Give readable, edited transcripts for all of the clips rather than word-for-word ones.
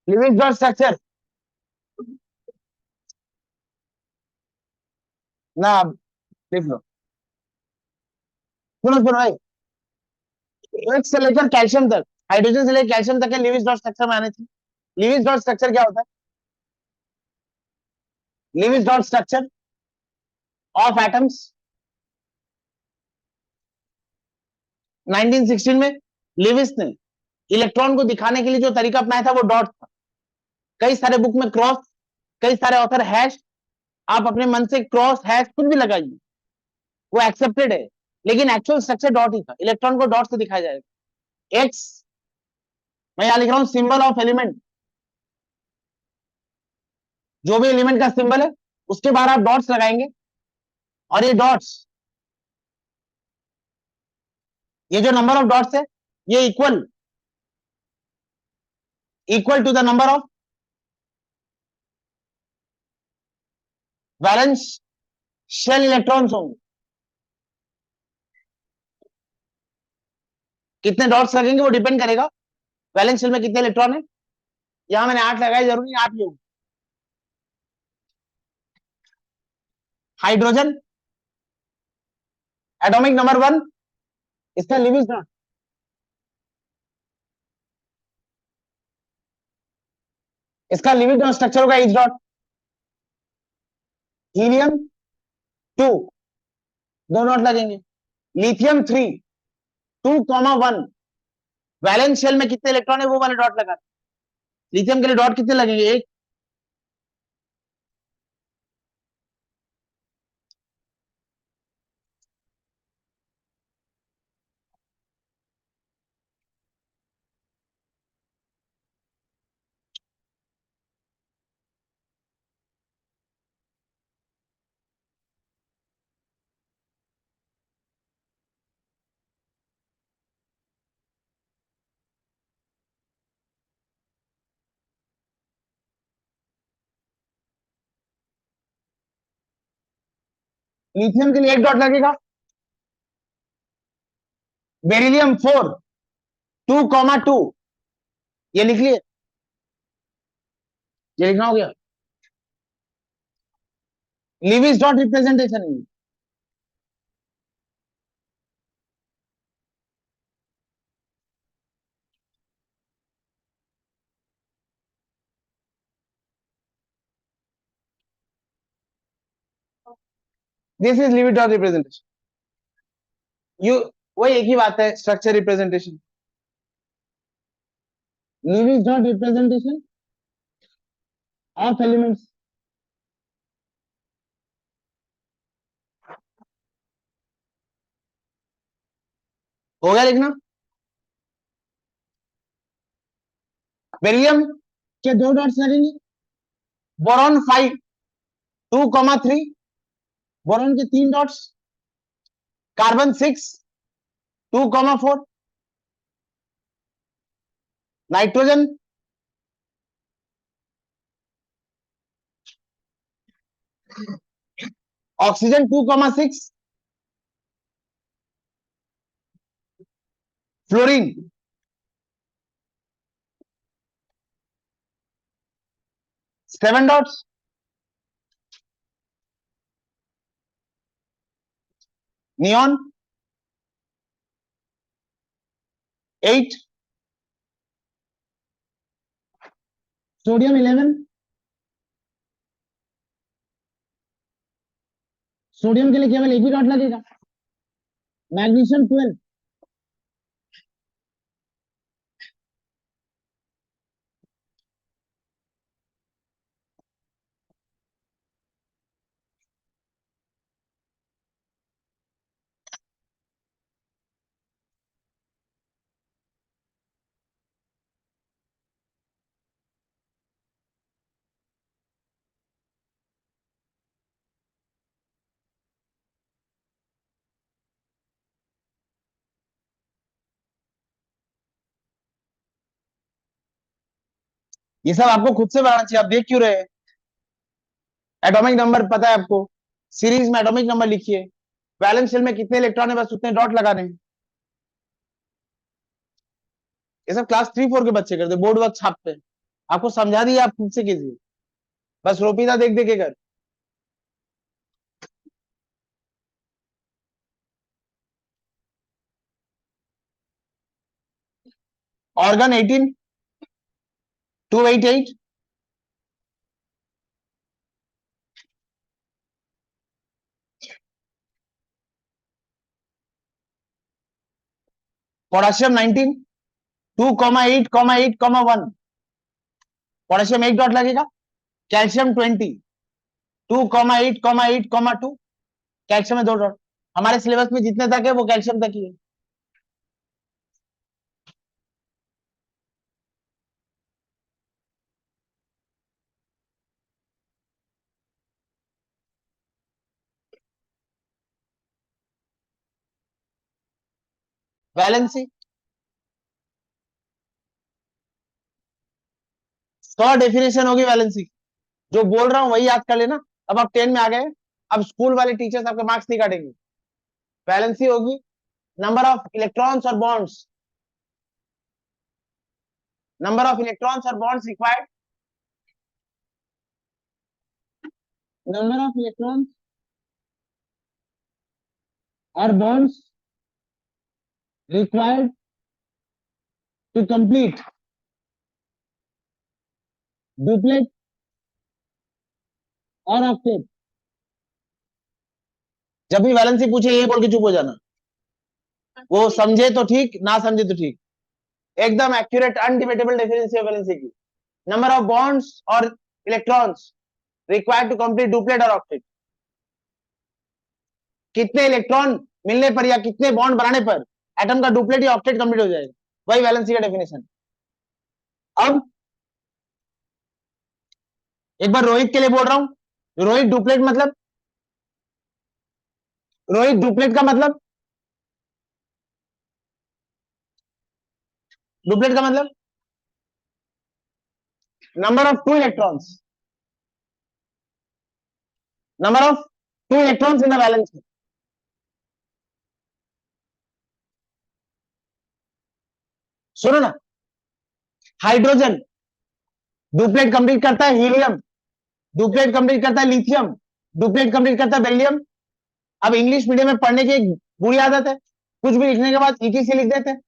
Living dot structure ना, आप लिख लो। सुनो सुनो भाई, एक से लेकर कैल्शियम तक, हाइड्रोजन से लेकर कैल्शियम तक के लिविंग डॉट स्ट्रक्चर में आने थे। लिविंग डॉट स्ट्रक्चर क्या होता है? Living dot structure of atoms. 1916 में लिविस ने इलेक्ट्रॉन को दिखाने के लिए जो तरीका अपनाया था वो डॉट था। कई सारे बुक में क्रॉस, कई सारे ऑथर हैश, आप अपने मन से क्रॉस हैश कुछ भी लगाइए, वो एक्सेप्टेड है, लेकिन एक्चुअल स्ट्रक्चर डॉट ही था। इलेक्ट्रॉन को डॉट से दिखाया जाएगा। एक्स, मैं यहां लिख रहा हूं सिंबल ऑफ एलिमेंट, जो भी एलिमेंट का सिंबल है उसके बाहर आप डॉट्स लगाएंगे, और ये डॉट्स, ये जो नंबर ऑफ डॉट्स है ये equal equal to the number of valence shell electrons होंगे। कितने डॉट्स लगेंगे वो डिपेंड करेगा वैलेंस शेल में कितने इलेक्ट्रॉन है। यहां मैंने 8 लगाए, जरूरी 8 ही होंगे। हाइड्रोजन एटॉमिक नंबर 1, इसका लिविंग डॉट, इसका लिविंग डॉट स्ट्रक्चर होगा एच डॉट। हीलियम 2, 2 डॉट लगेंगे। लिथियम 3, 2,1, वैलेंस शेल में कितने इलेक्ट्रॉन है वो वाले डॉट लगा। लिथियम के लिए डॉट कितने लगेंगे? एक। लिथियम के लिए 1 डॉट लगेगा। बेरिलियम 4, 2,2, ये लिख लिए, ये लिखना हो गया। लिविस डॉट रिप्रेजेंटेशन है। This is Lewis dot representation. You, वही एक ही बात है, structure representation. Lewis dot representation of elements. हो गया लिखना। बेरिलियम के 2 डॉट्स लगेंगे। बोरॉन 5, 2,3, बोरॉन के 3 dots. Carbon 6, 2,4, nitrogen 2,6, fluorine 7 dots, neon 8, sodium 11, sodium के लिए केवल एक ही डॉट लगेगा। मैग्नीशियम 12, ये सब आपको खुद से बनाना चाहिए, आप देख क्यों रहे हैं? एटॉमिक नंबर पता है आपको, सीरीज में एटॉमिक नंबर लिखिए, वैलेंस शेल में कितने इलेक्ट्रॉन है बस उतने डॉट लगाने हैं। ये सब क्लास 3-4 के बच्चे करते, बोर्ड वर्क छापते हैं। आपको समझा दिया, आप खुद से कीजिए, बस रोपीदा देख देख के कर। ऑर्गन 18, 288, पोटेशियम 19, 2,8,8,1, पोटेशियम एक डॉट लगेगा। कैल्शियम 20, 2,8,8,2, कैल्शियम में दो डॉट। हमारे सिलेबस में जितने तक है वो कैल्शियम तक ही है। वैलेंसी 100 डेफिनेशन होगी वैलेंसी। जो बोल रहा हूं वही याद कर लेना। अब आप 10 में आ गए, अब स्कूल वाले टीचर्स आपके मार्क्स नहीं काटेंगे। वैलेंसी होगी नंबर ऑफ इलेक्ट्रॉन्स और बॉन्ड्स, नंबर ऑफ इलेक्ट्रॉन्स और bonds required, number of electrons और bonds required to complete duplet और ऑक्टेट। जब भी वैलेंसी पूछे ये बोल के चुप हो जाना, वो समझे तो ठीक, ना समझे तो ठीक। एकदम एक्यूरेट अनडिबेटेबल डेफिनेशन वैलेंसी की। नंबर ऑफ बॉन्ड्स और electrons required to complete duplet और ऑक्टेट। कितने इलेक्ट्रॉन मिलने पर या कितने बॉन्ड बनाने पर एटम का डुप्लेट या ऑक्टेट कंप्लीट हो जाएगा, वही वैलेंसी का डेफिनेशन। अब एक बार रोहित के लिए बोल रहा हूं। रोहित डुप्लेट मतलब, रोहित डुप्लेट का मतलब, डुप्लेट का मतलब number of two electrons, number of to electrons in the valence. सुनो ना, हाइड्रोजन डुप्लेट कंप्लीट करता है हीलियम, डुप्लेट कंप्लीट करता है लिथियम, डुप्लेट कंप्लीट करता है बेरिलियम। अब इंग्लिश मीडियम में पढ़ने की एक बुरी आदत है, कुछ भी लिखने के बाद ईटीसी लिख देते हैं।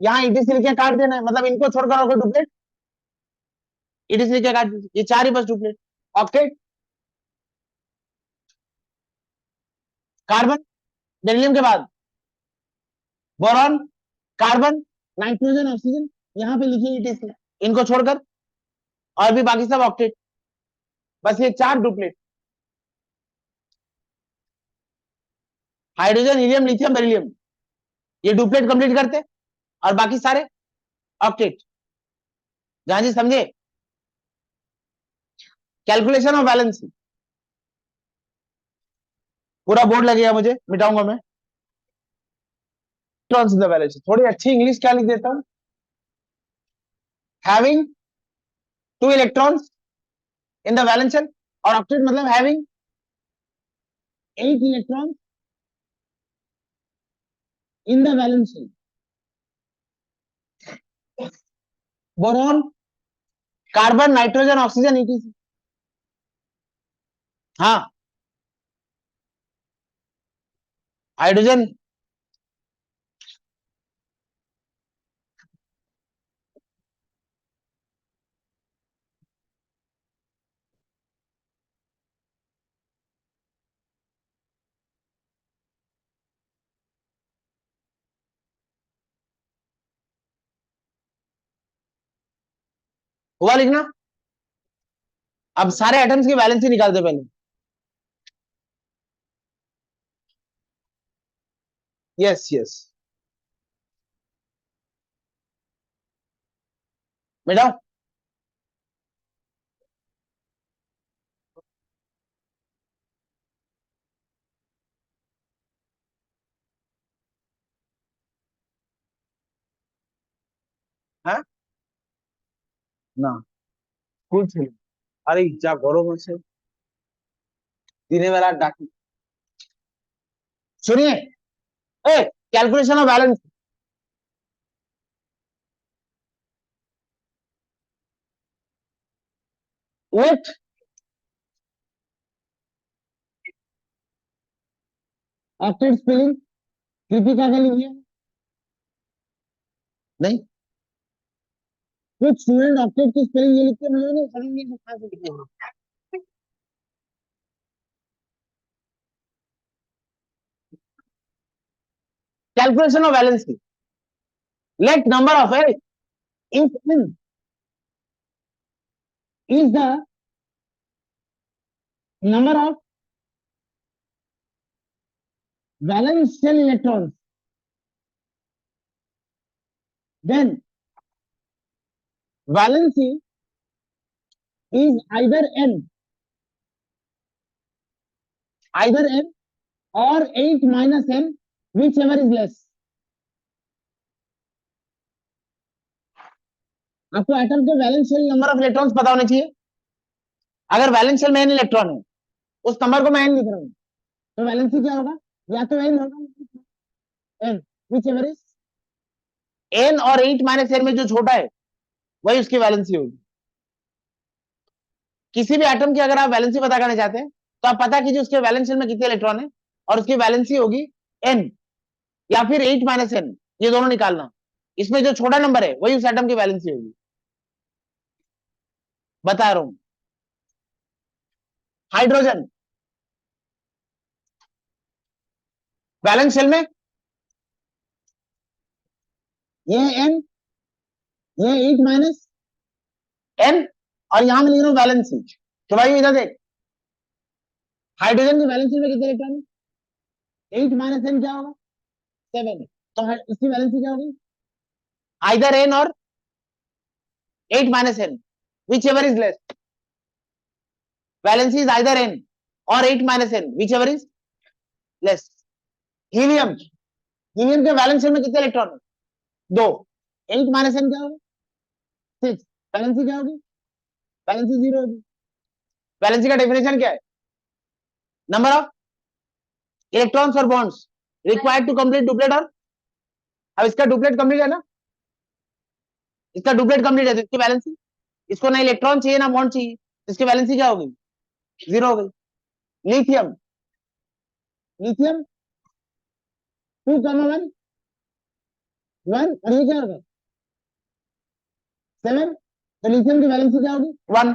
यहाँ ईटीसी लिख के काट देना है, मतलब इनको छोड़कर और कोई डुप्लेट, ईटीसी लिख के काट दीजिए, ये चार ही बस डुप्लेट। ऑक्टेट, कार्बन बेरिलियम के बाद बोरॉन, कार्बन, नाइट्रोजन, ऑक्सीजन, यहाँ पे लिखिए ईटीसी, इनको छोड़कर और भी बाकी सब ऑक्टेट। बस ये चार duplet, hydrogen, helium, lithium, beryllium, ये डुप्लेट कंप्लीट करते और बाकी सारे ऑक्टेट। जहां जी समझे, कैलकुलेशन ऑफ बैलेंस पूरा बोर्ड लगेगा, मुझे मिटाऊंगा मैं। इलेक्ट्रॉन्स इन द बैलेंस, थोड़ी अच्छी इंग्लिश क्या लिख देता हूं, having two electrons in the valence shell, और ऑक्टेट मतलब having 8 electrons in the valence shell. Boron, carbon, nitrogen, oxygen, etc. हाँ, हाइड्रोजन, हुआ लिखना। अब सारे एटम्स की वैलेंसी निकालते पहले। यस यस, बेटा হ্যাঁ না স্কুল ছিল। আরে যা গরম আছে, দিনের বেলা আর ডাকি। सुनिए, a calculation of balance, weight, octet spelling Kritika के लिए नहीं, कुछ स्टूडेंट ऑक्टेट की स्पेलिंग ये लिखते हैं, मुझे नहीं समझ नहीं कहां से लिखे हैं। Calculation of valency, let number of A if n is the number of valence shell electrons, then valency is either n or 8 minus n, whichever is less. आपको एटम के valence shell number of electrons पता होने चाहिए। अगर valence shell में n electron है, उस number को मैं n लिख रहा हूं, तो वैलेंसी क्या होगा? या तो n होगा, n whichever is n और 8 माइनस n में जो छोटा है वही उसकी वैलेंसी होगी। किसी भी एटम की अगर आप वैलेंसी पता करना चाहते हैं तो आप पता कीजिए उसके वैलेंस शेल में कितने इलेक्ट्रॉन है और उसकी वैलेंसी होगी n या फिर 8 माइनस n, ये दोनों निकालना। इसमें जो छोटा नंबर है वही उस एटम की वैलेंसी होगी। बता रहा हूं। हाइड्रोजन वैलेंस शेल में ये n, ये 8 माइनस n, और यहां मैं लिख रहा हूं वैलेंसी। तो भाई इधर देख, हाइड्रोजन की वैलेंसी में कितने इलेक्ट्रॉन है? 8 माइनस n क्या होगा? 7। तो इसकी वैलेंसी क्या होगी? आइदर n और 8 minus n, which ever is less. Valency is either n और 8 minus n, which ever is less. Helium, helium के वैलेंस शेल में कितने इलेक्ट्रॉन है? 2। 8 माइनस n क्या होगा? 6। वैलेंसी क्या होगी? वैलेंसी 0 होगी। वैलेंसी का डेफिनेशन क्या है? नंबर ऑफ इलेक्ट्रॉन्स और bonds required to complete duplet. और अब इसका डुप्लेट कंप्लीट है ना, इसका डुप्लेट कंप्लीट है तो इसकी वैलेंसी, इसको ना इलेक्ट्रॉन चाहिए ना बॉन्ड चाहिए, इसकी वैलेंसी क्या होगी? 0 हो गई। लिथियम, लिथियम 2,1 1, और ये क्या होगा? 7। तो लिथियम की वैलेंसी क्या होगी? 1।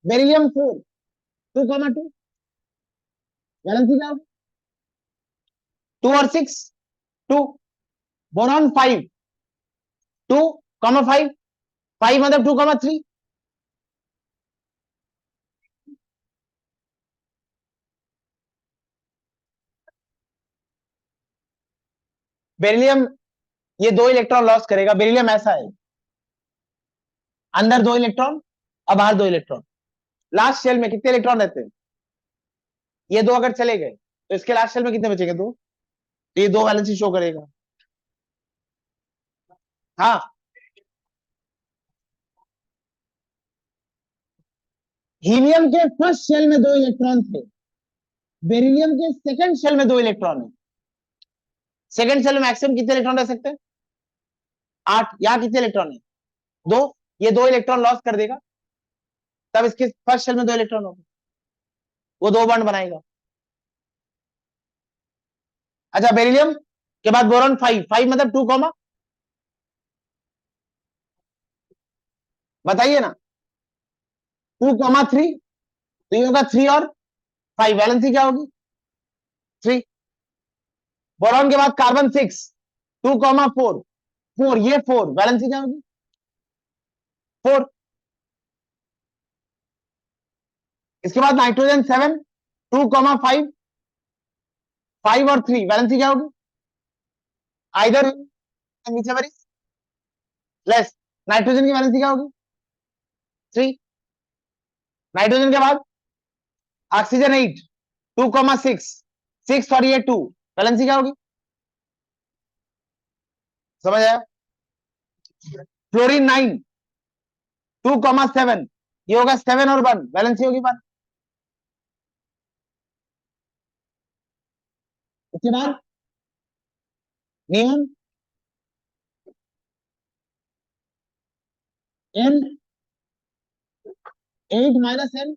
बेरिलियम 4 2,2, वैलेंसी क्या होगी? 2 और 6 2। बोरॉन 5 2,5 5 मतलब 2,3। बेरिलियम ये 2 इलेक्ट्रॉन लॉस करेगा। बेरिलियम ऐसा है, अंदर 2 इलेक्ट्रॉन और बाहर 2 इलेक्ट्रॉन। लास्ट शेल में कितने इलेक्ट्रॉन रहते हैं? ये 2 अगर चले गए तो इसके लास्ट शेल में कितने बचेंगे? 2। तो ये 2 वैलेंसी शो करेगा। हाँ, हीलियम के फर्स्ट शेल में 2 इलेक्ट्रॉन थे, बेरिलियम के सेकंड शेल में 2 इलेक्ट्रॉन है। सेकंड शेल में मैक्सिमम कितने इलेक्ट्रॉन रह सकते हैं? 8। यहां कितने इलेक्ट्रॉन है? 2। ये 2 इलेक्ट्रॉन लॉस कर देगा, तब इसके फर्स्ट शेल में 2 इलेक्ट्रॉन होगा, वो 2 बॉन्ड बनाएगा। अच्छा, बेरिलियम के बाद बोरॉन 5 5 मतलब 2 कॉमा, बताइए ना, 2,3। तो ये होगा 3 और 5, वैलेंसी क्या होगी? 3। बोरॉन के बाद कार्बन 6 2,4 4, ये 4, वैलेंसी क्या होगी? 4। इसके बाद नाइट्रोजन 7 2,5 5 और 3, वैलेंसी क्या होगी? Either whichever is less. Nitrogen की वैलेंसी क्या होगी? 3। नाइट्रोजन के बाद ऑक्सीजन 8 2,6 6 और ये 2, वैलेंसी क्या होगी? समझ आया? फ्लोरीन 9 2,7, ये होगा 7 और 1, वैलेंसी होगी 1। उसके बाद neon n 8 minus n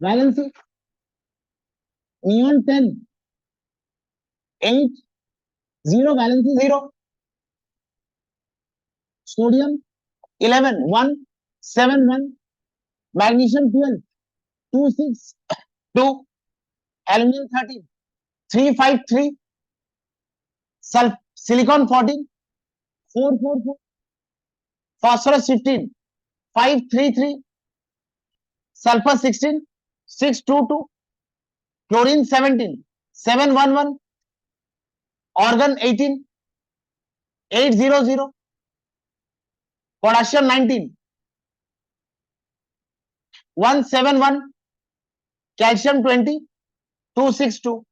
valency, neon 10, 8, 0 valency 0, sodium 11, 1, 7, 1, magnesium 12, 2, 6, 2, aluminium 13, 3, 5, 3, silicon 14, 4, 4, 4, phosphorus 15, 5, 3, 3, sulphur 16, 6, 2, 2, chlorine 17, 7, 1, 1, organ 18, 8, 0, 0, potassium 19, 1, 7, 1, calcium 20, 2, 6, 2.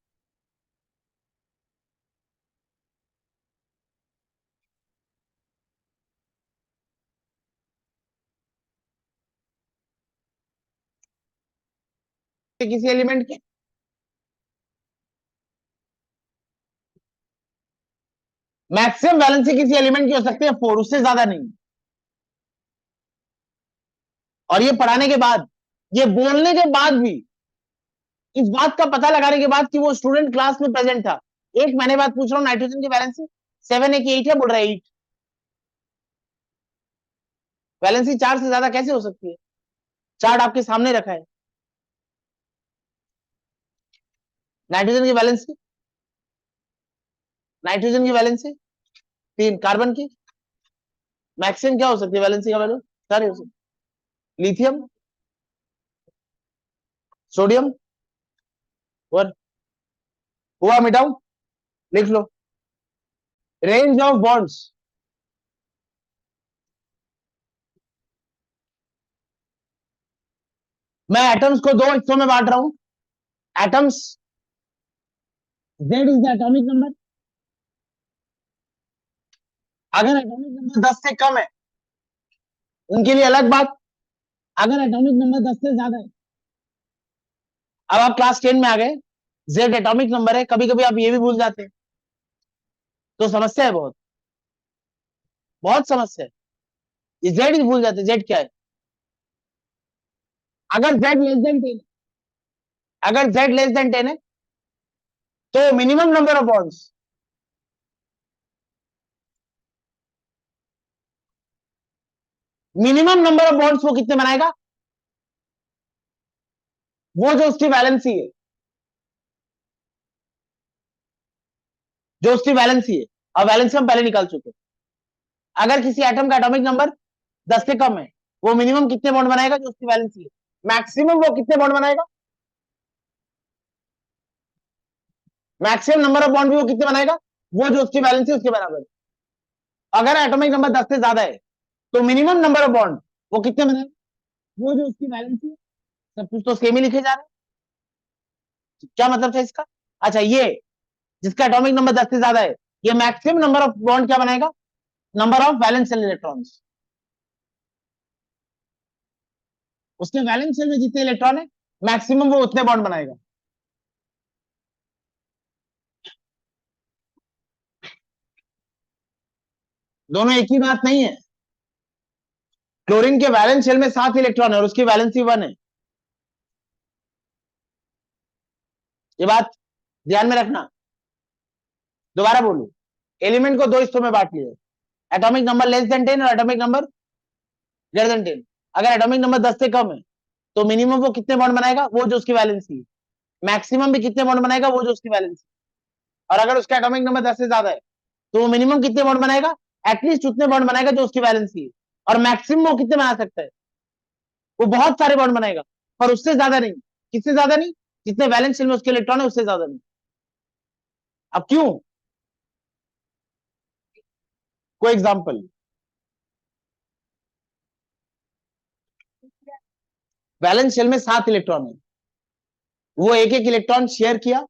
किसी एलिमेंट के मैक्सिमम वैलेंसी किसी एलिमेंट की हो सकती है 4, उससे ज्यादा नहीं। और ये पढ़ाने के बाद, ये बोलने के बाद भी, इस बात का पता लगाने के बाद कि वो स्टूडेंट क्लास में प्रेजेंट था, एक महीने बाद पूछ रहा हूँ नाइट्रोजन की वैलेंसी 7 है कि 8 है, बोल रहा है 8। वैलेंसी 4 से ज्यादा कैसे हो सकती है? चार्ट आपके सामने रखा है। नाइट्रोजन की वैलेंसी, नाइट्रोजन की वैलेंसी 3, कार्बन की मैक्सिमम क्या हो सकती है वैलेंसी का वैल्यू? सारे हो सकती, लिथियम, सोडियम 1, हुआ मिटाऊ, लिख लो। रेंज ऑफ बॉन्ड्स, मैं एटम्स को दो हिस्सों में बांट रहा हूं। Atoms, Z is the atomic number. अगर एटॉमिक नंबर 10 से कम है उनके लिए अलग बात, अगर एटॉमिक नंबर 10 से ज्यादा है, अब आप क्लास 10 में आ गए, Z एटॉमिक नंबर है, कभी कभी आप ये भी भूल जाते हैं, तो समस्या है, बहुत बहुत समस्या है। ये Z ही भूल जाते, Z क्या है। अगर Z लेस देन 10, अगर Z लेस देन 10 है तो minimum number of bonds, minimum number of bonds वो कितने बनाएगा? वो जो उसकी वैलेंसी है, जो उसकी वैलेंसी है, और वैलेंसी हम पहले निकाल चुके। अगर किसी एटम का एटॉमिक नंबर 10 से कम है, वो मिनिमम कितने बॉन्ड बनाएगा? जो उसकी वैलेंसी है। मैक्सिमम वो कितने बॉन्ड बनाएगा? मैक्सिमम नंबर ऑफ बॉन्ड भी वो कितने बनाएगा? वो जो उसकी वैलेंसी उसके बराबर। अगर एटॉमिक नंबर 10 से ज्यादा है तो मिनिमम नंबर ऑफ बॉन्ड वो कितने बनाएगा? वो जो उसकी वैलेंसी है। सब कुछ तो सेम ही लिखे जा रहे हैं, क्या मतलब था इसका? अच्छा, ये जिसका एटॉमिक नंबर 10 से ज्यादा है, ये मैक्सिमम नंबर ऑफ बॉन्ड क्या बनाएगा? Number of valence shell electrons. उसके वैलेंस शेल में जितने इलेक्ट्रॉन है, मैक्सिमम वो उतने बॉन्ड बनाएगा। दोनों एक ही बात नहीं है। क्लोरीन के वैलेंस शेल में 7 इलेक्ट्रॉन है और उसकी वैलेंसी 1 है। ये बात ध्यान में रखना। दोबारा बोलू, एलिमेंट को दो हिस्सों में बांट लिया, एटॉमिक नंबर लेस देन 10 और एटॉमिक नंबर ग्रेटर देन 10। अगर एटॉमिक नंबर 10 से कम है तो मिनिमम वो कितने बॉन्ड बनाएगा? वो जो उसकी वैलेंसी है। मैक्सिमम भी कितने बॉन्ड बनाएगा? वो जो उसकी वैलेंसी। और अगर उसका एटॉमिक नंबर 10 से ज्यादा है तो वो मिनिमम कितने बॉन्ड बनाएगा? एटलीस्ट उतने बॉन्ड बनाएगा जो उसकी वैलेंसी है। और मैक्सिमम वो कितने बना सकता है? वो बहुत सारे बॉन्ड बनाएगा, पर उससे ज्यादा नहीं। किससे ज्यादा नहीं? जितने वैलेंस शेल में उसके इलेक्ट्रॉन है उससे ज्यादा नहीं। अब क्यों? कोई एग्जांपल? वैलेंस शेल में 7 इलेक्ट्रॉन है, वो एक एक इलेक्ट्रॉन शेयर किया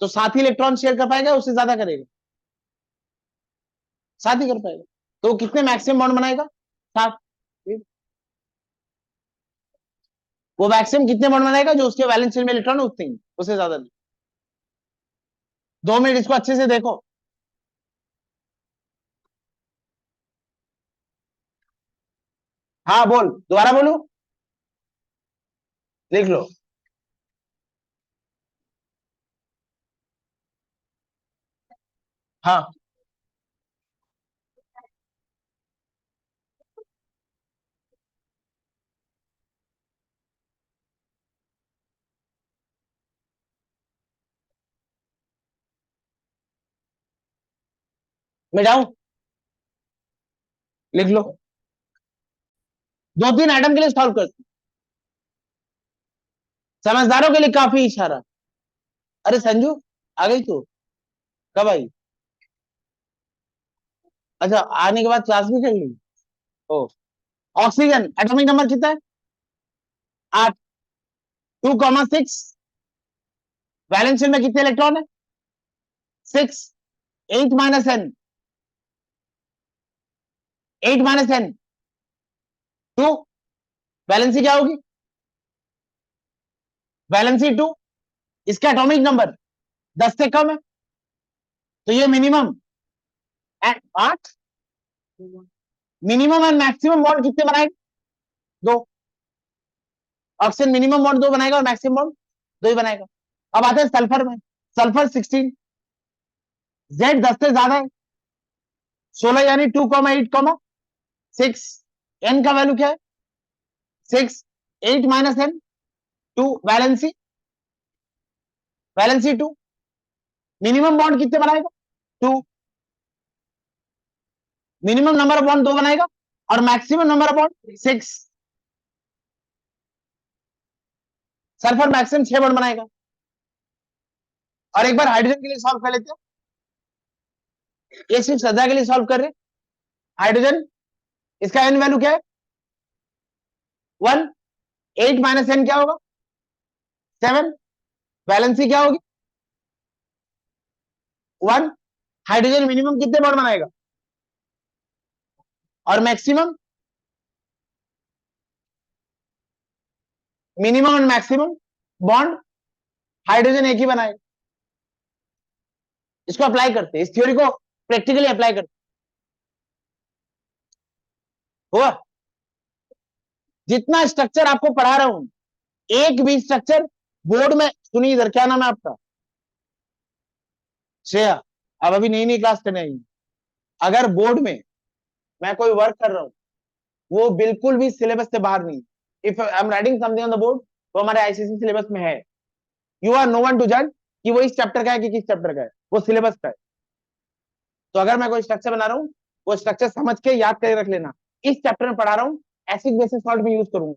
तो 7 ही इलेक्ट्रॉन शेयर कर पाएगा, उससे ज्यादा करेगा? 7 ही कर पाएगा। तो कितने मैक्सिमम बॉन्ड बनाएगा? 7। वो मैक्सिमम कितने बॉन्ड बनाएगा? जो उसके वैलेंस शेल में इलेक्ट्रॉन उतने ही, उससे ज्यादा नहीं। 2 मिनट इसको अच्छे से देखो। हाँ बोल, दोबारा बोलू, लिख लो। हाँ मिटाऊं, लिख लो। दो तीन आइटम के लिए सॉल्व कर, समझदारों के लिए काफी इशारा। अरे संजू, आ गई तू, कब आई? अच्छा, आने के बाद क्लास भी कर ली। ओ, ऑक्सीजन एटॉमिक नंबर कितना है? 8। 2,6। वैलेंस शेल में कितने इलेक्ट्रॉन है? 6। 8 - n, 8 - n, 2। वैलेंसी क्या होगी? वैलेंसी 2। इसका एटॉमिक नंबर 10 से कम है, तो ये minimum 8। Minimum and maximum bond कितने बनाएगा? दो। ऑक्सीजन मिनिमम बॉन्ड दो बनाएगा और मैक्सिमम बॉन्ड दो ही बनाएगा। अब आते हैं सल्फर में। सल्फर 16। जेड 10 से ज्यादा है, 16 यानी 2,8,6। एन का वैल्यू क्या है? 6। 8 - n, 2। Valency, valency 2। Minimum bond कितने बनाएगा? 2। मिनिमम नंबर ऑफ बॉन्ड 2 बनाएगा और maximum number of bond 6। Sulphur maximum 6 bond बनाएगा। और एक बार हाइड्रोजन के लिए सॉल्व कर लेते हैं, ये सिर्फ सदा के लिए सॉल्व कर रहे। हाइड्रोजन, इसका एन वैल्यू क्या है? 1। 8 - n क्या होगा? 7। वैलेंसी क्या होगी? 1। हाइड्रोजन मिनिमम कितने बॉन्ड बनाएगा और maximum? Minimum and maximum bond hydrogen एक ही बनाएगा। इसको अप्लाई करते हैं, इस थ्योरी को प्रैक्टिकली अप्लाई करते हुआ। जितना स्ट्रक्चर आपको पढ़ा रहा हूं, एक भी स्ट्रक्चर बोर्ड में, सुनिए इधर, क्या नाम है आपका? श्रेया। अब अभी नई नई क्लास करने आई, अगर बोर्ड में मैं कोई वर्क कर रहा हूं, वो बिल्कुल भी सिलेबस से बाहर नहीं, if I am writing something on the board, वो हमारे आईसीएसई सिलेबस में है। You are no one to जज कि वो इस चैप्टर का है कि किस चैप्टर का है, वो सिलेबस का है। तो अगर मैं कोई स्ट्रक्चर बना रहा हूँ, वो स्ट्रक्चर समझ के याद करके रख लेना, इस चैप्टर में पढ़ा रहा हूँ, एसिड बेसिस सॉल्ट में यूज करूंगा।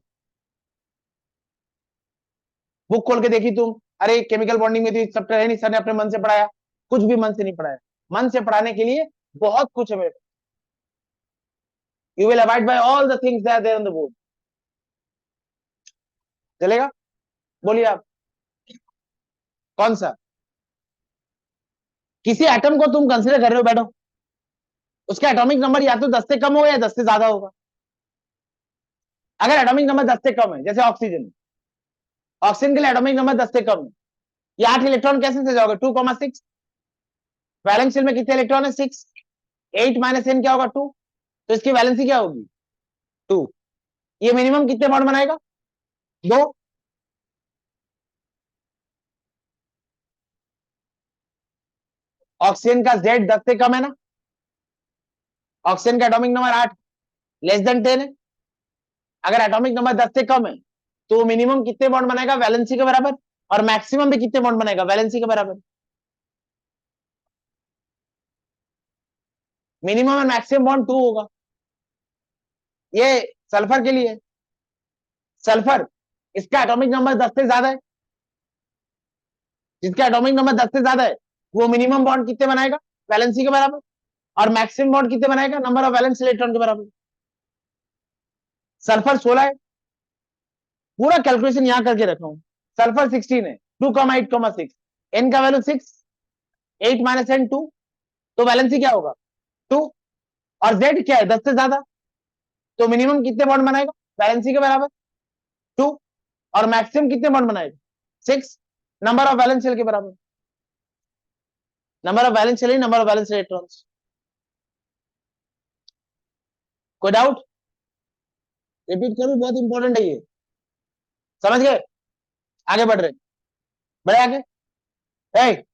बुक खोल के देखी तुम, अरे केमिकल बॉन्डिंग में तो चैप्टर है नहीं, सर ने अपने मन से पढ़ाया। कुछ भी मन से नहीं पढ़ाया, मन से पढ़ाने के लिए बहुत कुछ है मेरे। You will avoid by all the things that are there on the board. चलेगा? बोलिए आप, कौन सा? किसी एटम को तुम कंसीडर कर रहे हो, बैठो, उसका एटॉमिक नंबर या तो 10 से कम होगा या 10 से ज्यादा होगा। अगर एटॉमिक नंबर 10 से कम है, जैसे ऑक्सीजन, ऑक्सीजन के लिए एटॉमिक नंबर 10 से कम है, ये 8 इलेक्ट्रॉन कैसे सजाओगे? 2,6। वैलेंस शेल में कितने इलेक्ट्रॉन है? 6। 8 - n क्या होगा? 2। तो इसकी वैलेंसी क्या होगी? 2। ये मिनिमम कितने बॉन्ड बनाएगा? 2। ऑक्सीजन का जेड 10 से कम है ना, ऑक्सीजन का एटॉमिक नंबर 8, लेस देन 10 है। अगर एटॉमिक नंबर 10 से कम है, तो मिनिमम कितने बॉन्ड बनाएगा? वैलेंसी के बराबर। और मैक्सिमम भी कितने बॉन्ड बनाएगा? वैलेंसी के बराबर। मिनिमम और मैक्सिमम बॉन्ड 2 होगा। ये सल्फर के लिए, सल्फर, इसका एटॉमिक नंबर 10 से ज्यादा है, जिसका एटॉमिक नंबर 10 से ज्यादा है, वो मिनिमम बॉन्ड कितने बनाएगा? वैलेंसी के बराबर। और मैक्सिमम बॉन्ड कितने बनाएगा? नंबर ऑफ वैलेंस इलेक्ट्रॉन के बराबर। सल्फर 16 है, पूरा कैलकुलेशन यहां करके रखा हूं। सल्फर 16 है, 2,8,6। एन का वैल्यू 6। 8 - n 2। तो वैलेंसी क्या होगा? 2। और जेड क्या है? 10 से ज्यादा, तो मिनिमम कितने बॉन्ड बनाएगा? वैलेंसी के बराबर, 2। और मैक्सिमम कितने बॉन्ड बनाएगा? 6। नंबर ऑफ वैलेंस शेल के बराबर। Number of valence shell, number of valence electrons. कोई डाउट? रिपीट करूं, बहुत इंपॉर्टेंट है ये, समझ गए? आगे बढ़ रहे, बढ़े आगे।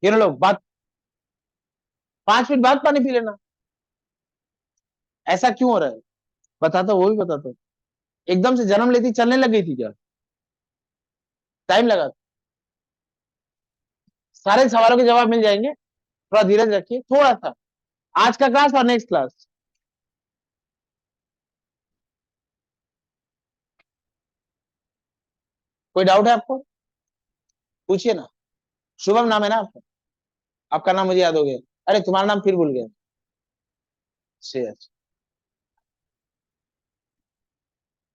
ये लोग बात, 5 मिनट बाद पानी पी लेना, ऐसा क्यों हो रहा है? बताता, वो भी बताता। एकदम से जन्म लेती चलने लग गई थी क्या? टाइम लगा? सारे सवालों के जवाब मिल जाएंगे, थोड़ा धीरज रखिए थोड़ा सा। आज का क्लास और नेक्स्ट क्लास, कोई डाउट है आपको? पूछिए ना। शुभम नाम है ना आपका? आपका नाम मुझे याद हो गया, अरे तुम्हारा नाम फिर भूल गया। शेयर,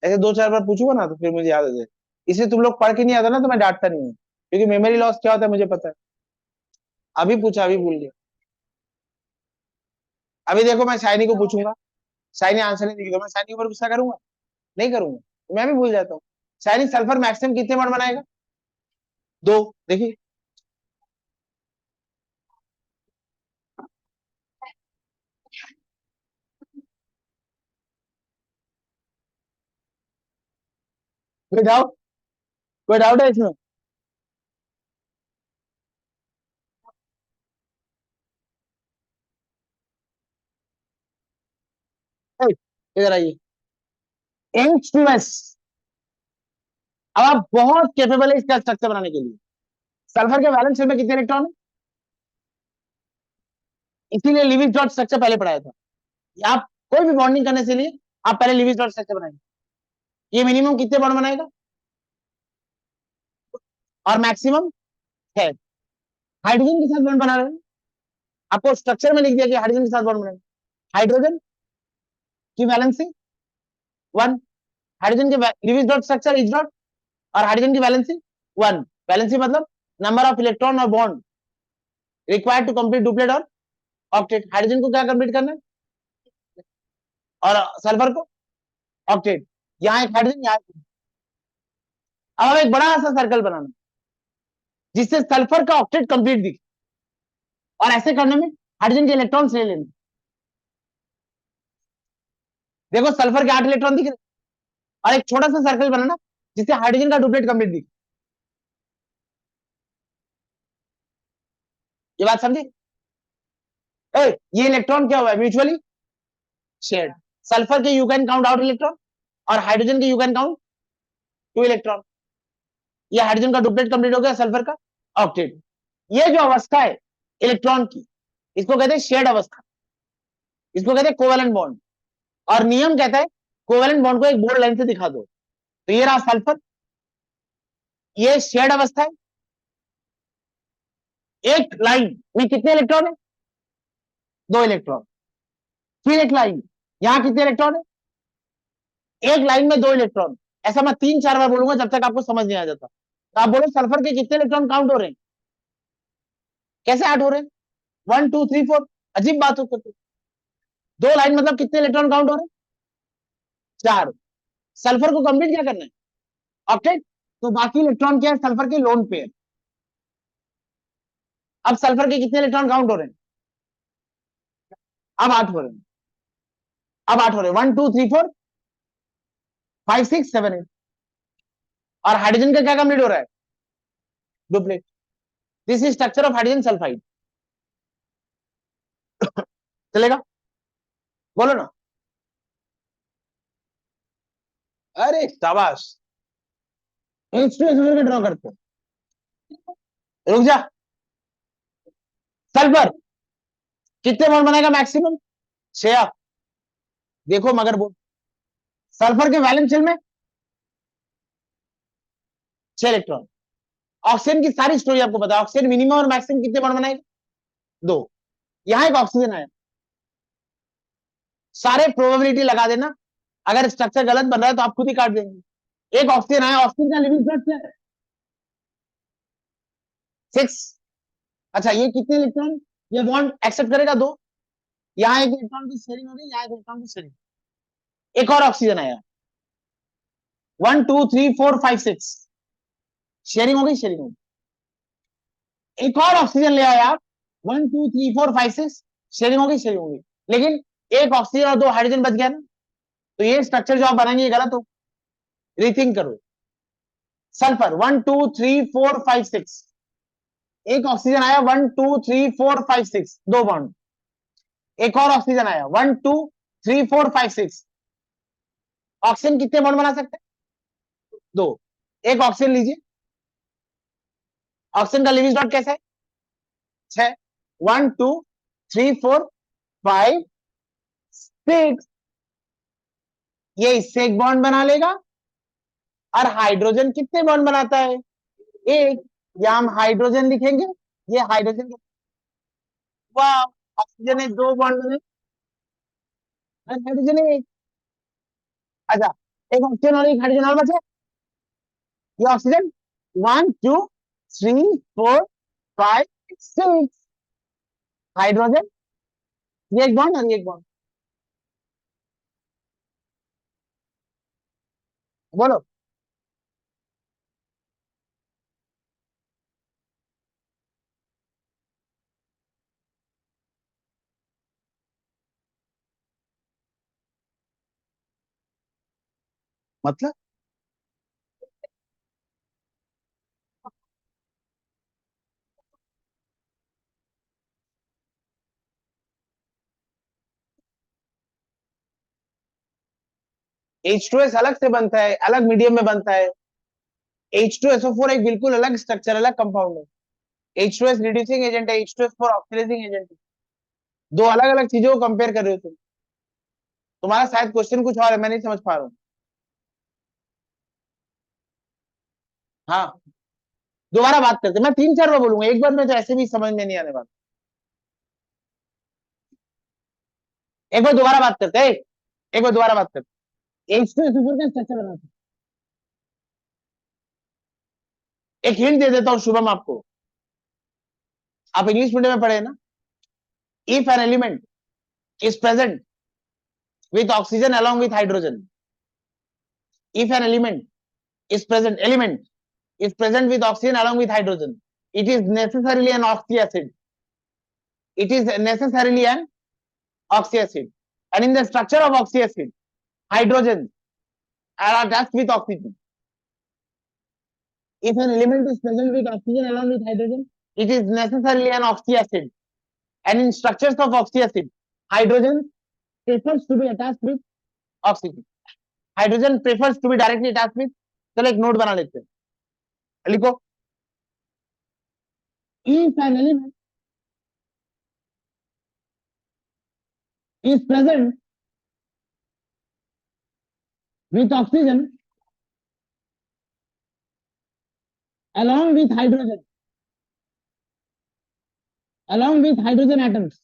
ऐसे 2-4 बार पूछूंगा ना तो फिर मुझे याद हो जाए। इसे तुम लोग पढ़ के नहीं आता ना तो मैं डांटता नहीं हूँ, क्योंकि मेमोरी लॉस क्या होता है मुझे पता है। अभी पूछा, अभी भूल गया। अभी देखो, मैं शाइनी को पूछूंगा, शाइनी आंसर नहीं देगी तो मैं शाइनी के ऊपर गुस्सा करूंगा? नहीं करूंगा, तो मैं भी भूल जाता हूँ। शाइनी, सल्फर मैक्सिमम कितने बार बनाएगा? 2, देखिए। कोई डाउट? कोई डाउट है इसमें? ए, इधर आइए। H2S, अब आप बहुत कैपेबल है इसका स्ट्रक्चर बनाने के लिए। सल्फर के वैलेंस शेल में कितने इलेक्ट्रॉन है? इसीलिए लिविस डॉट स्ट्रक्चर पहले पढ़ाया था। आप कोई भी बॉन्डिंग करने से लिए आप पहले लिविस डॉट स्ट्रक्चर बनाएंगे। ये मिनिमम कितने बॉन्ड बनाएगा और मैक्सिमम है। हाइड्रोजन के साथ बॉन्ड बना रहे हैं, आपको स्ट्रक्चर में लिख दिया कि हाइड्रोजन के साथ बॉन्ड बनाएंगे। हाइड्रोजन की वैलेंसी 1, हाइड्रोजन के Lewis dot structure is dot, और हाइड्रोजन की वैलेंसी 1। वैलेंसी मतलब नंबर ऑफ इलेक्ट्रॉन और bond required to complete duplet और ऑक्टेट। हाइड्रोजन को क्या कंप्लीट करना है और सल्फर को ऑक्टेट। यहाँ एक हाइड्रोजन, यहाँ अब हमें एक बड़ा सा सर्कल बनाना जिससे सल्फर का ऑक्टेट कंप्लीट दिखे, और ऐसे करने में हाइड्रोजन के इलेक्ट्रॉन ले लेने। देखो सल्फर के 8 इलेक्ट्रॉन दिख रहे, और एक छोटा सा सर्कल बनाना जिससे हाइड्रोजन का डुप्लेट कंप्लीट दिखे। ये बात समझे? ये इलेक्ट्रॉन क्या हुआ है? Mutually shared. सल्फर के you can count out electron, और हाइड्रोजन के यू कैन काउंट 2 इलेक्ट्रॉन। ये हाइड्रोजन का डुप्लेट कंप्लीट हो गया, सल्फर का ऑक्टेट। ये जो अवस्था है इलेक्ट्रॉन की, इसको कहते हैं शेयर्ड अवस्था, इसको कहते हैं कोवेलेंट बॉन्ड। और नियम कहता है कोवेलेंट बॉन्ड को एक बोल्ड लाइन से दिखा दो। तो ये रहा सल्फर, ये शेयर्ड अवस्था है। एक लाइन में कितने इलेक्ट्रॉन है? 2 इलेक्ट्रॉन। फिर एक लाइन, यहां कितने इलेक्ट्रॉन है? एक लाइन में 2 इलेक्ट्रॉन। ऐसा मैं 3-4 बार बोलूंगा जब तक आपको समझ नहीं आ जाता। तो आप बोलो सल्फर के कितने इलेक्ट्रॉन काउंट हो रहे हैं? कैसे ऐड हो रहे हैं? 1 2 3 4। अजीब बात हो करती, 2 लाइन मतलब कितने इलेक्ट्रॉन काउंट हो रहे हैं? 4। सल्फर को कंप्लीट क्या करना है? ऑक्टेट। तो बाकी इलेक्ट्रॉन क्या है? सल्फर के लोन पेयर। अब सल्फर के कितने इलेक्ट्रॉन काउंट हो रहे हैं? अब 8 हो रहे हैं, अब 8 हो रहे हैं। 1 2 3 4 5 6 7 8। और हाइड्रोजन का क्या कंप्लीट हो रहा है? Duplet. This is structure of hydrogen sulphide. चलेगा? बोलो ना। अरे शाबाश, इंस्ट्रूमेंट ड्रॉ करते हैं। रुक जा। सल्फर कितने बॉन्ड बनाएगा मैक्सिमम? 6। देखो मगर वो सल्फर के वैलेंस शेल में 6 इलेक्ट्रॉन। ऑक्सीजन की सारी स्टोरी आपको पता है। ऑक्सीजन मिनिमम और मैक्सिमम कितने बॉन्ड बनाएगा? 2। यहां एक ऑक्सीजन आया, सारे प्रोबेबिलिटी लगा देना, अगर स्ट्रक्चर गलत बन रहा है तो आप खुद ही काट देंगे। एक ऑक्सीजन आया, ऑक्सीजन का लिविंग फ्लक्स क्या है? 6। अच्छा, ये कितने इलेक्ट्रॉन ये बॉन्ड एक्सेप्ट करेगा? 2। यहाँ एक इलेक्ट्रॉन की शेयरिंग हो गई, यहाँ एक इलेक्ट्रॉन की शेयरिंग। एक और ऑक्सीजन आया, 1 2 3 4 5 6, शेयरिंग हो गई, शेयरिंग हो गई। एक और ऑक्सीजन ले आया आप, 1 2 3 4 5 6, शेयरिंग हो गई, शेयरिंग हो गई। लेकिन एक ऑक्सीजन और 2 हाइड्रोजन बच गया ना, तो ये स्ट्रक्चर जो आप बनाएंगे ये गलत हो। रीथिंक करो। सल्फर 1 2 3 4 5 6, एक ऑक्सीजन आया 1 2 3 4 5 6, दो बॉन्ड। एक और ऑक्सीजन आया 1 2 3 4 5 6, ऑक्सीजन कितने बॉन्ड बना सकते हैं? दो। एक ऑक्सीजन लीजिए, ऑक्सीजन का लिविंग डॉट कैसा है? 6। 1 2 3 4 5 6, ये इससे एक बॉन्ड बना लेगा। और हाइड्रोजन कितने बॉन्ड बनाता है? एक। या हम हाइड्रोजन लिखेंगे, ये हाइड्रोजन, वाह, ऑक्सीजन ने दो बॉन्ड बने और हाइड्रोजन ने एक। अच्छा, एक ऑक्सीजन और एक हाइड्रोजन और बचा, ये ऑक्सीजन 1 2 3 4 5 6, हाइड्रोजन, ये एक बॉन्ड और ये एक बॉन्ड। बोलो। मतलब H2S अलग से बनता है, अलग मीडियम में बनता है। H2SO4 एक बिल्कुल अलग स्ट्रक्चर, अलग कंपाउंड है। H2S रिड्यूसिंग एजेंट है, H2S4 ऑक्सीडाइजिंग एजेंट है। दो अलग अलग चीजों को कंपेयर कर रहे हो तुम। तुम्हारा शायद क्वेश्चन कुछ और है, मैं नहीं समझ पा रहा हूँ। हाँ, दोबारा बात करते, मैं 3 4 बार बोलूंगा, एक बार में तो ऐसे भी समझ में नहीं आने वाला। एक बार दोबारा बात करते हैं, एक बार दोबारा बात करते हैं। H2SO4 का स्ट्रक्चर बनाते हैं। एक हिंट दे देता हूँ शुभम आपको, आप इंग्लिश मीडियम में पढ़े हैं ना? If an element is present with oxygen along with hydrogen, if an element is present with oxygen along with hydrogen, it is necessarily an oxyacid. It is necessarily an oxyacid. And in the structure of oxyacid, hydrogen are attached with oxygen. If an element is present with oxygen along with hydrogen, it is necessarily an oxyacid. And in structures of oxyacid, hydrogen prefers to be attached with oxygen. Hydrogen prefers to be directly attach with, चलो एक note बना लेते हैं, लिखो। If an element is present with oxygen along with hydrogen, along with hydrogen atoms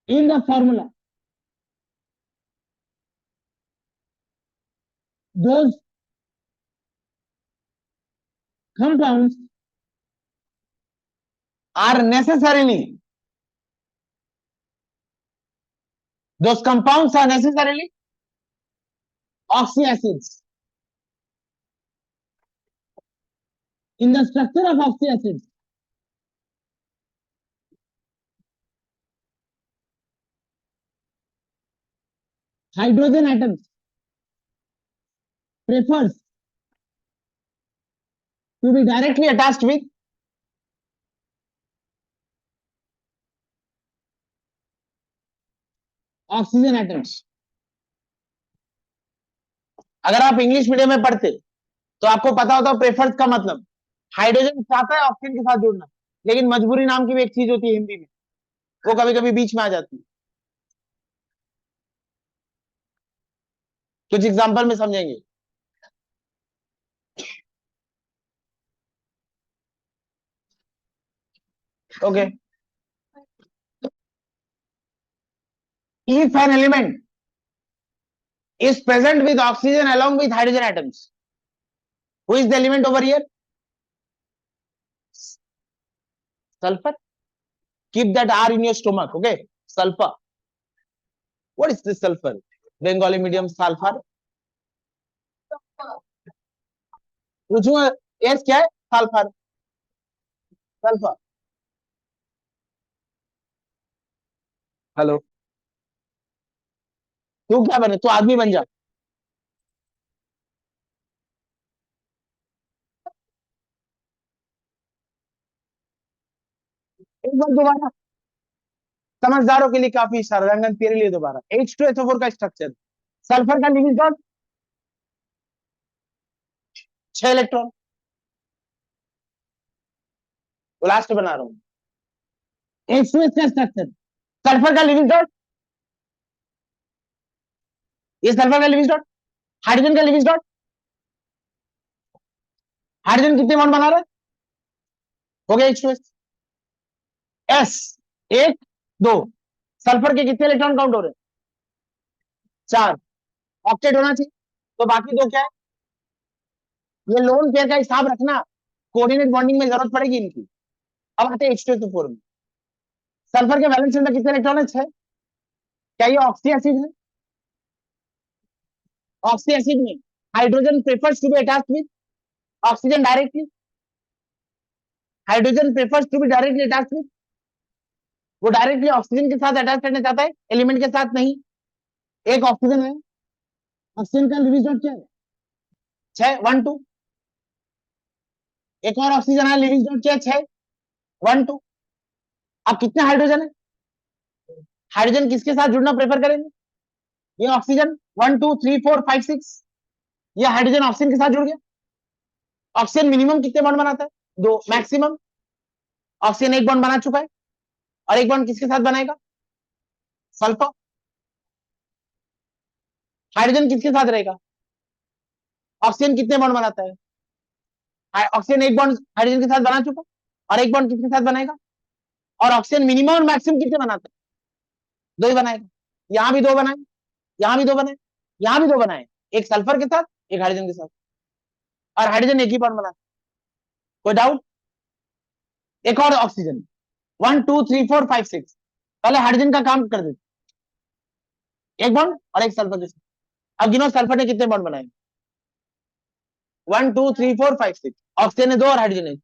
in the formula, those compounds are necessarily, those compounds are necessarily oxyacids. In the structure of oxyacids, hydrogen atoms prefers to be directly attached with oxygen atoms. अगर आप English medium में पढ़ते तो आपको पता होता prefers का मतलब, हाइड्रोजन चाहता है ऑक्सीजन के साथ जुड़ना, लेकिन मजबूरी नाम की भी एक चीज होती है हिंदी में, वो कभी कभी बीच में आ जाती है। कुछ एग्जांपल में समझेंगे। Okay, if an element is present with oxygen along with hydrogen atoms, who is the element over here? Sulfur. Keep that R in your stomach, okay? Sulfur. What is this sulfur? Bengali medium sulfur. पूछूंगा, S क्या है? Sulphur. Sulphur. Hello, तू क्या बने, तू आदमी बन जा। बार दोबारा, समझदारों के लिए काफी इशारा, रंगन तेरे लिए दोबारा। H2SO4 का स्ट्रक्चर, सल्फर का लिविंग डॉट 6 इलेक्ट्रॉन, तो लास्ट बना रहा हूं। H2S का स्ट्रक्चर, सल्फर का लिविंग डॉट, ये सल्फर का लिविंग डॉट, हाइड्रोजन का लिविंग डॉट, हाइड्रोजन कितने बॉन्ड बना रहा है, हो गया H2S। S 1 2, सल्फर के कितने इलेक्ट्रॉन काउंट हो रहे हैं, 4, ऑक्टेट होना चाहिए, तो बाकी दो क्या है, ये लोन पेयर का हिसाब रखना, कोऑर्डिनेट बॉन्डिंग में जरूरत पड़ेगी इनकी। अब आते हैं H2SO4 में, सल्फर के वैलेंस शेल में कितने इलेक्ट्रॉन है, 6, क्या ये ऑक्सी एसिड है, ऑक्सी एसिड में hydrogen prefers to be attached with oxygen directly, hydrogen prefers to be directly attached with, वो डायरेक्टली ऑक्सीजन के साथ अटैच करना चाहता है, एलिमेंट के साथ नहीं। एक ऑक्सीजन है, ऑक्सीजन का लिविंग डॉट क्या है, 6 1 2, एक और ऑक्सीजन है, लिविंग डॉट क्या है, 6 1 2। अब कितने हाइड्रोजन है, हाइड्रोजन किसके साथ जुड़ना प्रेफर करेंगे, ये ऑक्सीजन 1 2 3 4 5 6, ये हाइड्रोजन ऑक्सीजन के साथ जुड़ गया। ऑक्सीजन मिनिमम कितने बॉन्ड बनाता है, 2, मैक्सिमम ऑक्सीजन 1 बॉन्ड बना चुका है, और 1 बॉन्ड किसके साथ बनाएगा, सल्फर। हाइड्रोजन किसके साथ रहेगा, ऑक्सीजन कितने बॉन्ड बनाता है, ऑक्सीजन 1 बॉन्ड हाइड्रोजन के साथ बना चुका, और 1 बॉन्ड किसके साथ बनाएगा, और ऑक्सीजन मिनिमम और मैक्सिमम कितने बनाता है, 2 ही बनाएगा। यहां भी 2 बनाए, यहां भी 2 बनाए, यहां भी 2 बनाए, एक सल्फर के साथ एक हाइड्रोजन के साथ, और हाइड्रोजन एक ही बॉन्ड बनाता है, कोई डाउट। एक और ऑक्सीजन 1 2 3 4 5 6, पहले हाइड्रोजन का काम कर देते, एक बॉन्ड और एक सल्फर के साथ। अब गिनो सल्फर ने कितने बॉन्ड बनाए, 1 2 3 4 5 6, ऑक्सीजन ने 2 और हाइड्रोजन ने।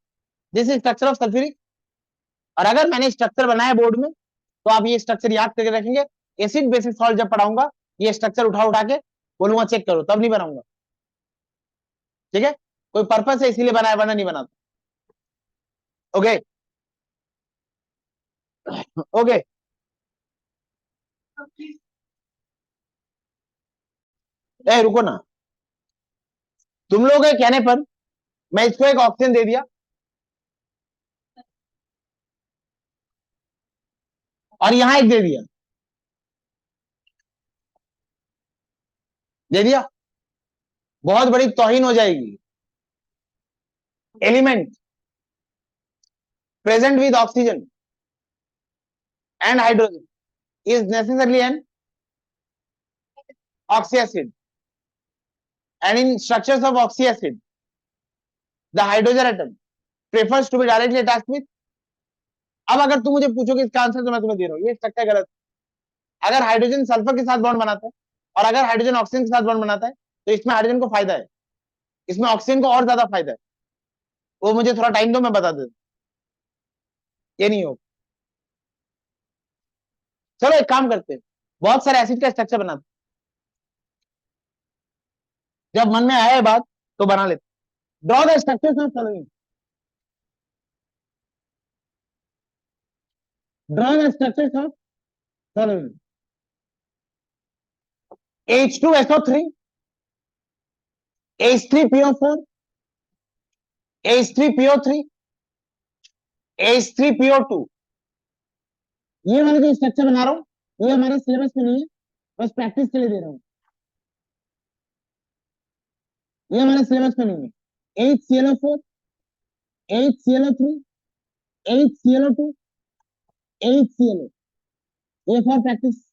This is structure of sulphuric. और अगर मैंने स्ट्रक्चर बनाया बोर्ड में, तो आप ये स्ट्रक्चर याद करके रखेंगे, एसिड बेसिक सॉल्ट जब पढ़ाऊंगा, ये स्ट्रक्चर उठा उठा के बोलूंगा चेक करो, तब नहीं बनाऊंगा, ठीक है, कोई पर्पस है इसीलिए बनाया, वरना नहीं बनाता। ओके ओके, ए रुको ना, तुम लोगों के कहने पर मैं इसको एक ऑप्शन दे दिया, और यहां एक दे दिया, बहुत बड़ी तौहीन हो जाएगी। Element present with oxygen and hydrogen is necessarily an oxy acid, and in structures of oxy acid the hydrogen atom prefers to be directly attached with। अब अगर तुम मुझे पूछोगे इसका आंसर, तो मैं तुम्हें दे रहा हूं, ये स्ट्रक्चर गलत। अगर हाइड्रोजन सल्फर के साथ बॉन्ड बनाता है, और अगर हाइड्रोजन ऑक्सीजन के साथ बॉन्ड बनाता है, तो इसमें हाइड्रोजन को फायदा है, इसमें ऑक्सीजन को और ज्यादा फायदा है। वो मुझे थोड़ा टाइम दो, मैं बता देता, ये नहीं हो। चलो एक काम करते हैं, बहुत सारे एसिड का स्ट्रक्चर बनाते, जब मन में आए बात तो बना लेते। Draw the structures of following, draw the structures of following, H2SO3, H3PO4, H3PO3, H3PO2। ये वाला जो स्ट्रक्चर बना रहा हूं, ये हमारे सिलेबस में नहीं है, बस प्रैक्टिस के लिए दे रहा हूं, ये हमारे सिलेबस में नहीं है। HClO4, HClO3, HClO2, HClO, ये फॉर प्रैक्टिस।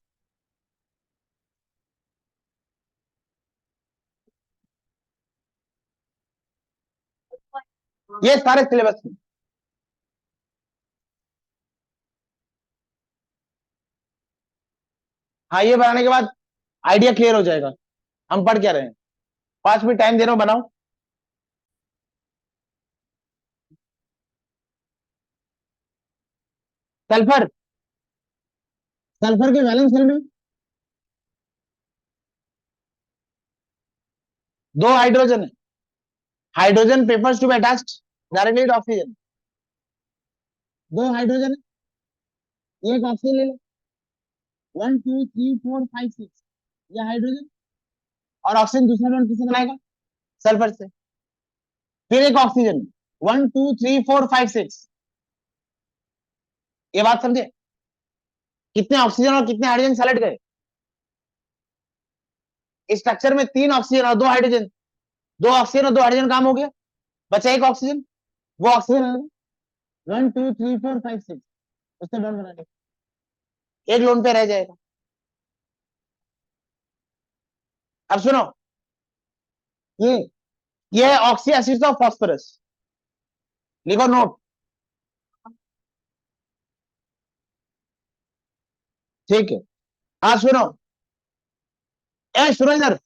ये सारे सिलेबस में। हाँ, ये बनाने के बाद आइडिया क्लियर हो जाएगा हम पढ़ क्या रहे हैं। 5 मिनट टाइम दे रहा हूं, बनाओ। सल्फर, सल्फर के वैलेंस शेल में 2 हाइड्रोजन है, hydrogen prefers to be attached directly to oxygen, 2 hydrogen है, ये एक ऑक्सीजन ले लो, 1 2 3 4 5 6, ये हाइड्रोजन। और ऑक्सीजन दूसरा बॉन्ड किससे बनाएगा? सल्फर से। फिर एक ऑक्सीजन, 1 2 3 4 5 6। ये बात समझे? कितने ऑक्सीजन और कितने हाइड्रोजन सलट गए? इस स्ट्रक्चर में 3 ऑक्सीजन और 2 हाइड्रोजन, 2 ऑक्सीजन और 2 हाइड्रोजन काम हो गया, बचा एक ऑक्सीजन। वो ऑक्सीजन 1 2 3 4 5 6, उससे बॉन्ड बना दे, एक लोन पे रह जाएगा। अब सुनो, ये ये है ऑक्सी एसिड ऑफ फॉस्फोरस, लिखो नोट। ठीक है, हाँ सुनो, ए सुनो इधर।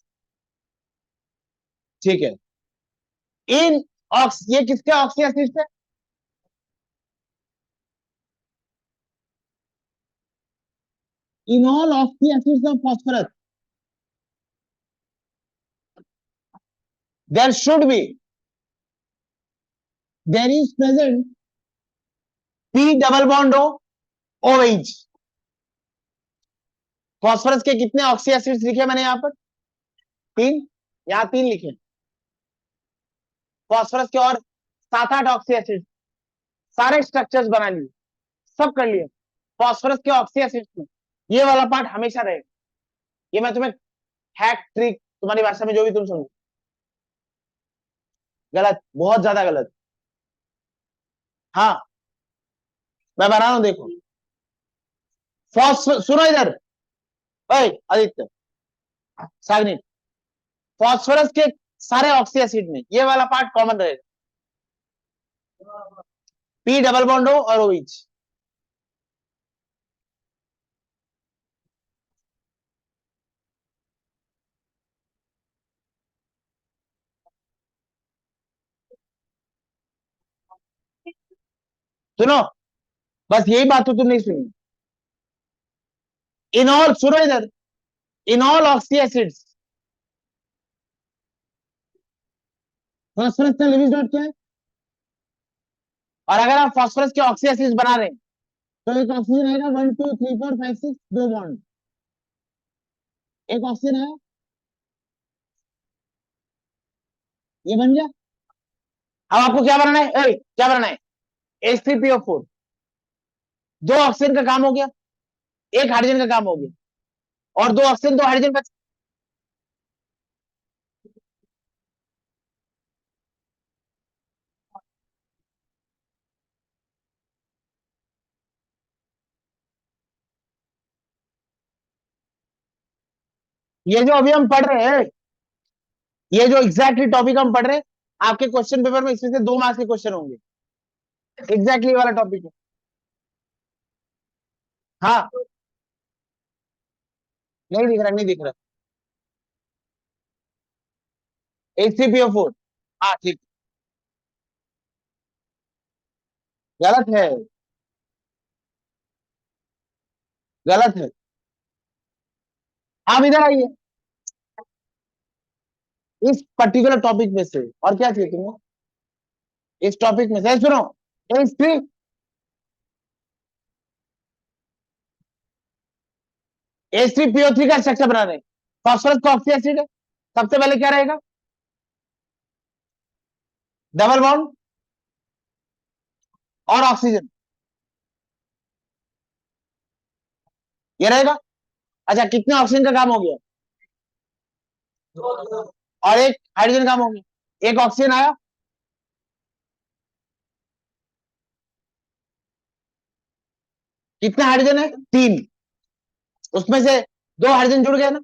ठीक है, इन ऑक्स ये किसके ऑक्सी एसिड है? In all oxy acids of phosphorus there should be, there is present P double bond O OH। Phosphorus के कितने ऑक्सी एसिड्स लिखे मैंने यहाँ पर? 3, यहाँ 3 लिखे। फॉस्फोरस के और 7 8 ऑक्सी एसिड, सारे स्ट्रक्चर्स बना लिए, सब कर लिए फॉस्फोरस के ऑक्सी एसिड में। ये वाला पार्ट हमेशा रहेगा। ये मैं तुम्हें हैक ट्रिक, तुम्हारी भाषा में जो भी तुम समझो, गलत, बहुत ज्यादा गलत। हाँ, मैं बना रहा हूं, देखो। फॉस्फोरस, सुनो इधर, ओए आदित्य, साग्निक, फॉस्फोरस के सारे ऑक्सी एसिड में ये वाला पार्ट कॉमन रहेगा, पी डबल बॉन्ड ओ और OH। सुनो, बस यही बात तो तुम नहीं सुनी। इन ऑल, सुनो इधर, इन ऑल ऑक्सी एसिड्स, फॉस्फोरस का लिविंग डॉट क्या है? और अगर आप फॉस्फोरस के ऑक्सी एसिड्स बना रहे हैं, तो एक ऑक्सीजन आएगा, 1 2 3 4 5 6, 2 बॉन्ड, एक ऑक्सीजन आया, ये बन गया। अब आपको क्या बनाना है? क्या बनाना है? H3PO4, 2 ऑक्सीजन का काम हो गया, एक हाइड्रोजन का काम हो गया, और 2 ऑक्सीजन 2 हाइड्रोजन बच। ये जो अभी हम पढ़ रहे हैं, ये जो एग्जैक्टली टॉपिक हम पढ़ रहे हैं, आपके क्वेश्चन पेपर में इसमें से 2 मार्क्स के क्वेश्चन होंगे, एग्जैक्टली वाला टॉपिक है। हाँ, नहीं दिख रहा, नहीं दिख रहा। H3PO4, हाँ ठीक, गलत है, गलत है। आप इधर आइए, इस पर्टिकुलर टॉपिक में से, और क्या चाहिए तुम्हें? इस टॉपिक में से सुनो, H3PO3 का स्ट्रक्चर बना रहे हैं, फॉस्फोरस का ऑक्सी एसिड है, सबसे पहले क्या रहेगा? डबल बॉन्ड और ऑक्सीजन, ये रहेगा। अच्छा, कितने ऑक्सीजन का काम हो गया? और एक हाइड्रोजन काम हो गया, एक ऑक्सीजन आया, कितने हाइड्रोजन है? 3, उसमें से 2 हाइड्रोजन जुड़ गए ना,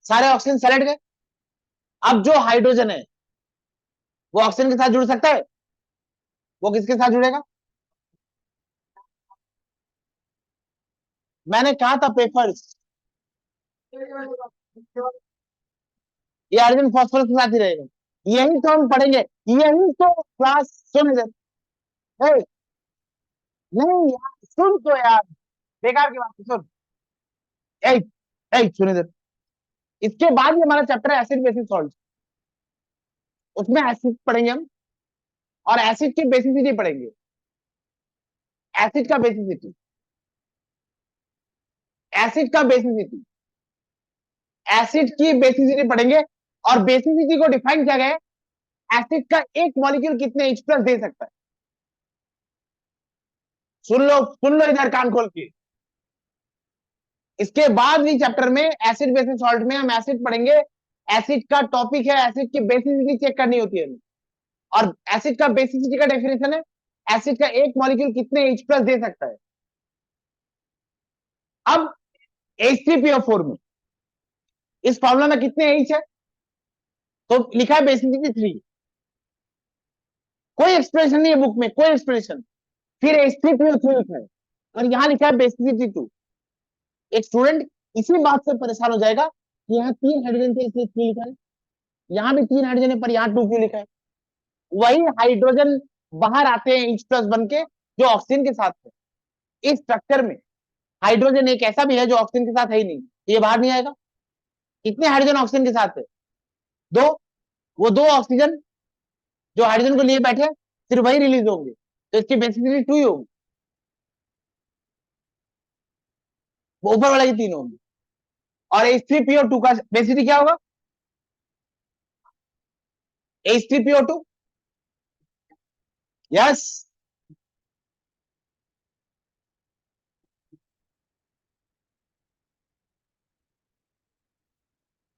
सारे ऑक्सीजन सेलेक्ट गए। अब जो हाइड्रोजन है वो ऑक्सीजन के साथ जुड़ सकता है? वो किसके साथ जुड़ेगा? मैंने कहा था पेपर्स, ये हाइड्रोजन फॉस्फोरस के साथ ही रहेगा। यही तो हम पढ़ेंगे, यही तो क्लास, सुन इधर, ए, नहीं यार, सुन तो यार, बेकार की बात है, सुन, ए, सुन इधर। इसके बाद ही हमारा चैप्टर है एसिड बेसिस सॉल्ट, उसमें एसिड पढ़ेंगे हम, और एसिड की बेसिसिटी पढ़ेंगे, एसिड का बेसिसिटी। एसिड का बेसिसिटी, एसिड की बेसिसिटी पढ़ेंगे, और बेसिसिटी को डिफाइन किया गया है, एसिड का एक मॉलिक्यूल कितने H प्लस दे सकता है। सुन लो इधर कान खोल के। इसके बाद भी चैप्टर में एसिड बेसिस सॉल्ट में हम एसिड पढ़ेंगे। एसिड का टॉपिक है, एसिड की बेसिसिटी चेक करनी होती है, और एसिड का बेसिसिटी का डेफिनेशन है, एसिड का एक मॉलिक्यूल कितने H प्लस दे सकता है। अब H3PO4 में इस फॉर्मूला में कितने H है, तो लिखा है बेसिसिटी 3, कोई एक्सप्रेशन नहीं है बुक में, कोई एक्सप्रेशन। फिर H3PO3 लिखा है, और यहां लिखा है बेसिसिटी 2। एक स्टूडेंट इसी बात से परेशान हो जाएगा कि यहाँ 3 हाइड्रोजन थे इसलिए 3 लिखा है, यहाँ भी 3 हाइड्रोजन है पर यहाँ 2 क्यों लिखा है। वही हाइड्रोजन बाहर आते हैं H प्लस बन के, जो ऑक्सीजन के साथ है। इस स्ट्रक्चर में हाइड्रोजन एक ऐसा भी है जो ऑक्सीजन के साथ है ही नहीं, ये बाहर नहीं आएगा। कितने हाइड्रोजन ऑक्सीजन के साथ है, 2। वो 2 ऑक्सीजन जो हाइड्रोजन को लिए बैठे सिर्फ वही रिलीज होंगे, तो इसकी बेसिसिटी 2 ही होगी, वो ऊपर वाला की 3 होगी। और H3PO2 का बेसिसिटी क्या होगा, H3PO2, यस।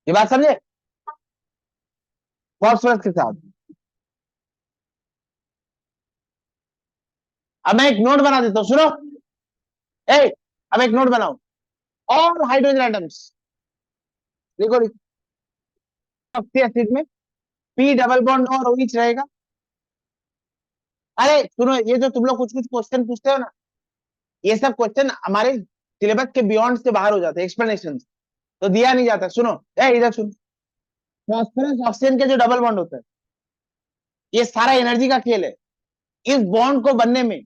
ये बात समझे, फॉस्फोरस के साथ। अब मैं एक नोट बना देता हूं, सुनो। ए, अब एक नोट बनाओ, और हाइड्रोजन एटम्स देखो, एसिड में पी डबल बॉन्ड और OH रहेगा। अरे सुनो, ये जो तुम लोग कुछ कुछ क्वेश्चन पूछते हो ना, ये सब क्वेश्चन हमारे सिलेबस के बियॉन्ड से बाहर हो जाते हैं, एक्सप्लेनेशन तो दिया नहीं जाता। सुनो, इधर सुन, फॉस्फोरस ऑक्सीजन के जो डबल बॉन्ड होता है, ये सारा एनर्जी का खेल है। इस बॉन्ड को बनने में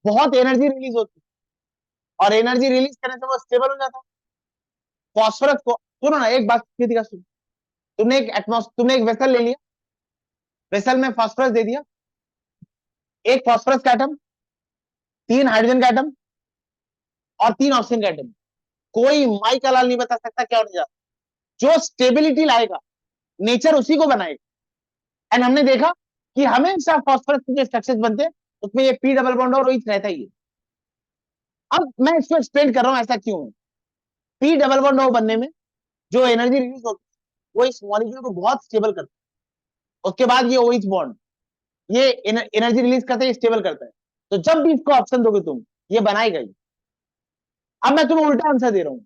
बहुत एनर्जी रिलीज होती है, और एनर्जी रिलीज करने से वो स्टेबल हो जाता है। फॉस्फोरस को सुनो ना, एक बात सीधी का सुनो, तुमने एक वेसल ले लिया, वेसल में फॉस्फोरस दे दिया, एक फॉस्फोरस का एटम, 3 हाइड्रोजन का एटम, और 3 ऑक्सीजन का एटम। कोई माई का लाल नहीं बता सकता क्या होने जाता। जो स्टेबिलिटी लाएगा नेचर उसी को बनाएगा। एंड हमने देखा कि हमेशा फॉस्फोरस के जो स्ट्रक्चर्स बनते हैं उसमें ये पी डबल बॉन्ड और OH रहता ही है। अब मैं इसको एक्सप्लेन कर रहा हूं ऐसा क्यों है। पी डबल बॉन्ड O बनने में जो एनर्जी रिलीज होती है वो इस मॉलिक्यूल को बहुत स्टेबल करता है। उसके बाद ये OH बॉन्ड ये एनर्जी रिलीज करता है, स्टेबल करता है। तो जब भी इसको ऑप्शन दोगे तुम, ये बनाएगा ही। अब मैं तुम्हें उल्टा आंसर दे रहा हूं,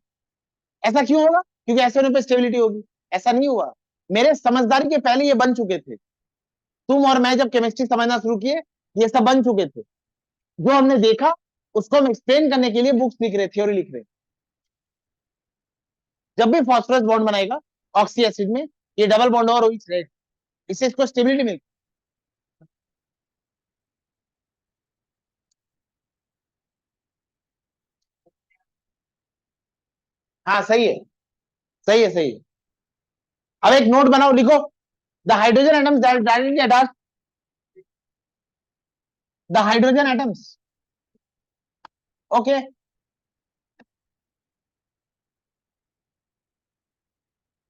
ऐसा क्यों होगा, क्योंकि ऐसे होने पर स्टेबिलिटी होगी। ऐसा नहीं हुआ, मेरे समझदारी के पहले ये बन चुके थे। तुम और मैं जब केमिस्ट्री समझना शुरू किए, ये सब बन चुके थे। जो हमने देखा उसको हम एक्सप्लेन करने के लिए बुक्स लिख रहे, थ्योरी लिख रहे। जब भी फॉस्फोरस बॉन्ड बनाएगा ऑक्सी एसिड में, ये डबल बॉन्ड और OH रहेगा, इससे इसको स्टेबिलिटी मिलती। हाँ सही है, सही है, सही है। अब एक नोट बनाओ, लिखो, the hydrogen atoms directly attach, the hydrogen atoms, okay,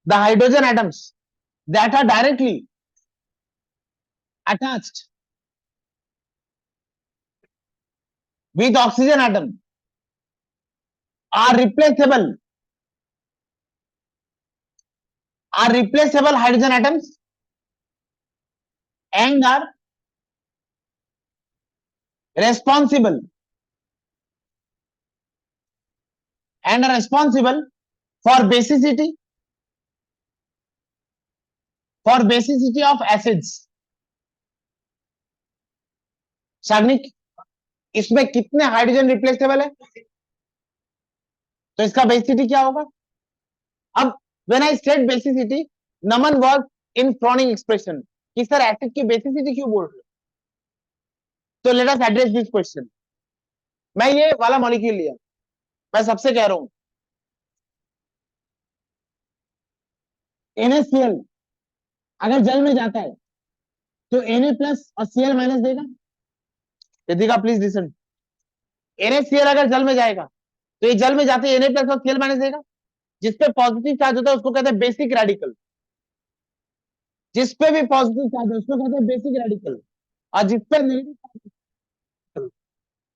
the hydrogen atoms that are directly attached with oxygen atom are replaceable hydrogen atoms and are responsible for basicity of acids। Sagnik, इसमें कितने hydrogen replaceable है, तो इसका basicity क्या होगा। अब when I said basicity, Naman was in frowning expression कि sir acid की बेसिसिटी क्यों बोल रहे हो। तो let us address this question. मैं ये वाला मॉलिक्यूल लिया, मैं सबसे कह रहा हूं, NaCl अगर जल में जाता है तो Na प्लस और Cl माइनस देगा। रितिका प्लीज लिसन, NaCl अगर जल में जाएगा तो ये जल में जाते Na प्लस और Cl माइनस देगा। जिसपे पॉजिटिव चार्ज होता है उसको कहते हैं बेसिक रेडिकल। जिसपे भी पॉजिटिव चार्ज है उसको कहते हैं बेसिक रेडिकल। और जिसपे नेगेटिव,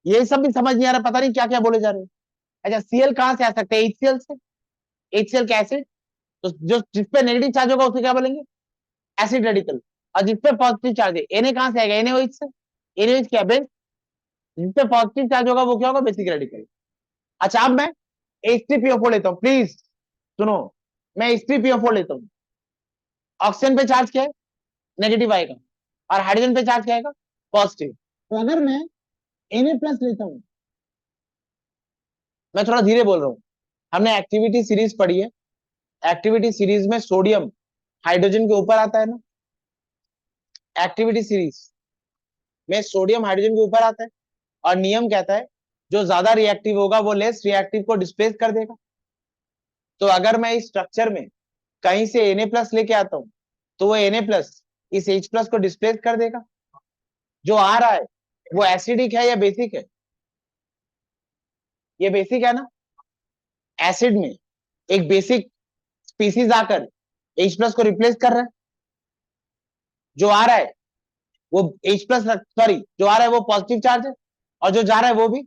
ये सब भी समझ नहीं आ रहा, पता नहीं क्या क्या बोले जा रहे हैं। अच्छा, Cl कहां से आ सकते हैं? HCl से। HCl का एसिड। तो जो जिसपे नेगेटिव चार्ज होगा उसे क्या बोलेंगे? Acid radical. और जिसपे पॉजिटिव चार्ज है Na कहां से आएगा? NaOH से। NaOH क्या बेस। जिसपे पॉजिटिव चार्ज होगा वो क्या होगा? Basic radical. अच्छा, अब मैं H3PO4 लेता हूं, प्लीज सुनो। मैं H3PO4 लेता हूं। ऑक्सीजन पे चार्ज क्या है? नेगेटिव आएगा। और हाइड्रोजन पे चार्ज क्या आएगा? पॉजिटिव। तो अगर मैं Na प्लस लेता हूं, मैं थोड़ा धीरे बोल रहा हूं, हमने एक्टिविटी सीरीज पढ़ी है। एक्टिविटी सीरीज में सोडियम हाइड्रोजन के ऊपर आता है ना। एक्टिविटी सीरीज में सोडियम हाइड्रोजन के ऊपर आता है। और नियम कहता है जो ज्यादा रिएक्टिव होगा वो लेस रिएक्टिव को डिस्प्लेस कर देगा। तो अगर मैं इस स्ट्रक्चर में कहीं से Na प्लस लेके आता हूं तो वो Na प्लस इस H प्लस को डिस्प्लेस कर देगा। जो आ रहा है वो एसिडिक है या बेसिक है? ये बेसिक है ना। एसिड में एक बेसिक स्पीसीज आकर H प्लस को रिप्लेस कर रहा है। जो आ रहा है वो H प्लस, सॉरी, जो आ रहा है वो पॉजिटिव चार्ज है। और जो जा रहा है वो भी,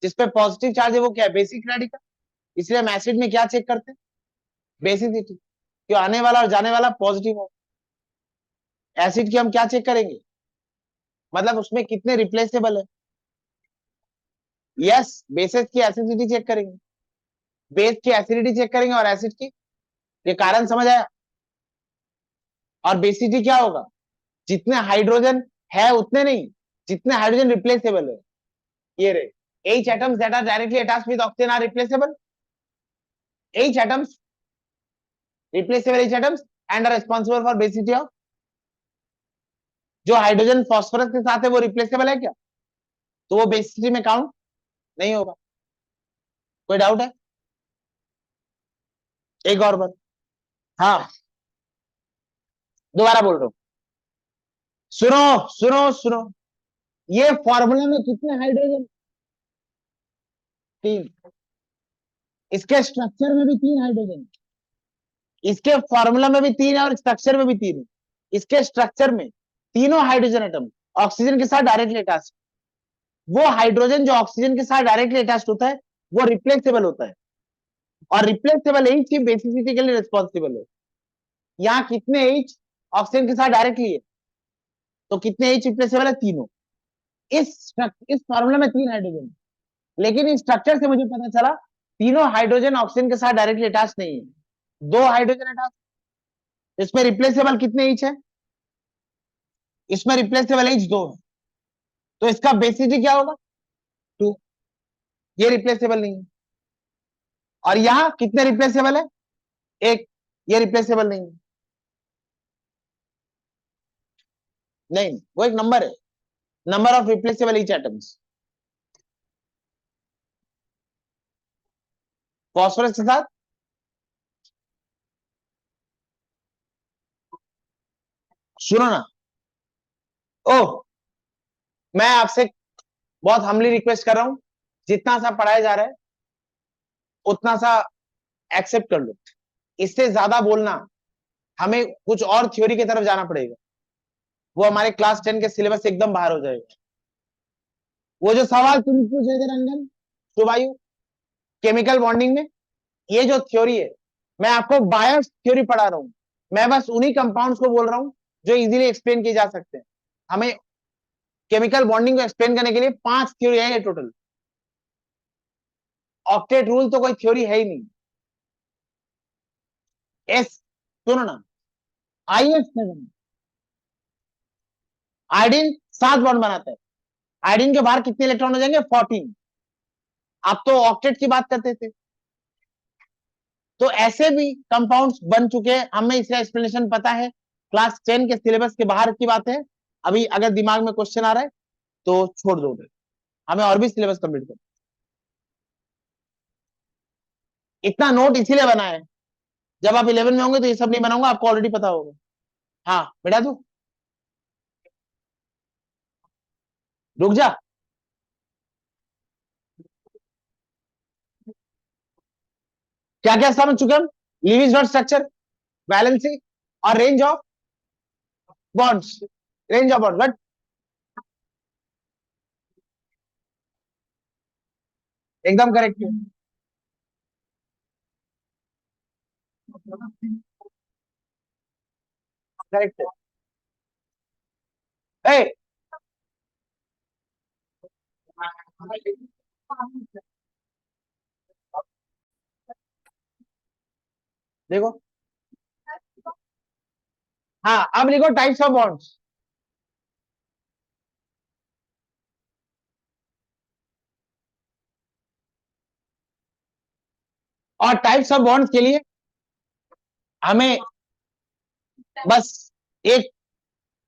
जिसपे पॉजिटिव चार्ज है वो क्या है? Basic radical. इसलिए हम एसिड में क्या चेक करते हैं? बेसिसिटी, कि आने वाला और जाने वाला पॉजिटिव हो। एसिड की हम क्या चेक करेंगे? मतलब उसमें कितने रिप्लेसेबल है। यस, बेसिस की एसिडिटी चेक करेंगे। बेस की एसिडिटी चेक करेंगे और एसिड की। ये कारण समझ आया। और बेसिसिटी क्या होगा? जितने हाइड्रोजन है उतने नहीं, जितने हाइड्रोजन रिप्लेसेबल है। ये रहे H atoms that are directly attached with oxygen are replaceable. H atoms, replaceable H atoms and are responsible for basicity of। जो हाइड्रोजन फॉस्फोरस के साथ है वो रिप्लेसेबल है क्या? तो वो बेसिसिटी में काउंट नहीं होगा। कोई डाउट है? एक और बात, हाँ, दोबारा बोल रहा हूं, सुनो सुनो सुनो। ये फॉर्मूला में कितने हाइड्रोजन? 3। इसके स्ट्रक्चर में भी 3 हाइड्रोजन। इसके फॉर्मूला में भी 3 है और स्ट्रक्चर में भी 3 है। इसके स्ट्रक्चर में तीनों हाइड्रोजन एटम ऑक्सीजन के साथ डायरेक्टली अटैच। वो हाइड्रोजन जो ऑक्सीजन के साथ डायरेक्टली अटैच होता है वो रिप्लेसेबल होता है। और रिप्लेसेबल एच की बेसिसिटी के लिए रिस्पॉन्सिबल है। यहाँ कितने एच ऑक्सीजन के साथ डायरेक्टली है? तो कितने एच रिप्लेसेबल है? तीनों। इस फॉर्मूला में 3 हाइड्रोजन। लेकिन इस स्ट्रक्चर से मुझे पता चला तीनों हाइड्रोजन ऑक्सीजन के साथ डायरेक्टली अटैच नहीं है। 2 हाइड्रोजन अटैच। इसमें रिप्लेसेबल कितने एच है? इसमें रिप्लेसेबल एच 2 है। तो इसका बेसिसिटी क्या होगा? 2। ये रिप्लेसेबल नहीं है। और यहां कितने रिप्लेसेबल है? 1। ये रिप्लेसेबल नहीं है। नहीं, वो एक नंबर है, number of replaceable H atoms. Phosphorus के साथ सुनो ना। ओह, मैं आपसे बहुत हम्बली रिक्वेस्ट कर रहा हूं, जितना सा पढ़ाया जा रहा है उतना सा एक्सेप्ट कर लो। इससे ज्यादा बोलना, हमें कुछ और थ्योरी की तरफ जाना पड़ेगा। वो हमारे क्लास 10 के सिलेबस से एकदम बाहर हो जाएगा। वो जो सवाल तुम पूछे थे रंजन, सुवायु, केमिकल बॉन्डिंग में, ये जो थ्योरी है, मैं आपको बायस थ्योरी पढ़ा रहा हूं। मैं बस उन्हीं कंपाउंड्स को बोल रहा हूं जो इजीली एक्सप्लेन किए जा सकते हैं। हमें केमिकल बॉन्डिंग को एक्सप्लेन करने के लिए 5 थ्योरी है टोटल। ऑक्टेट रूल तो कोई थ्योरी है ही नहीं। एस, सुनो ना, IS7 आयोडीन 7 बॉन्ड बनाता है। आयोडीन के बाहर कितने इलेक्ट्रॉन हो जाएंगे? 14। आप तो ऑक्टेट की बात करते थे। तो ऐसे भी कंपाउंड्स बन चुके हैं, हमें इसका एक्सप्लेनेशन पता है। क्लास 10 के सिलेबस के बाहर की बात है। अभी अगर दिमाग में क्वेश्चन आ रहा है तो छोड़ दो, हमें और भी सिलेबस कंप्लीट कर। इतना नोट इसीलिए बना है, जब आप 11 में होंगे तो ये सब नहीं बनाऊंगा, आपको ऑलरेडी पता होगा। हाँ बेटा, तू रुक जा। क्या क्या समझ चुके हम? लीविस डॉट स्ट्रक्चर, वैलेंसी और range of bonds. Range of bond but एकदम करेक्ट है। करेक्ट है। ए, देखो, हाँ अब लिखो टाइप्स ऑफ बॉन्ड्स। और टाइप्स ऑफ बॉन्ड्स के लिए हमें बस एक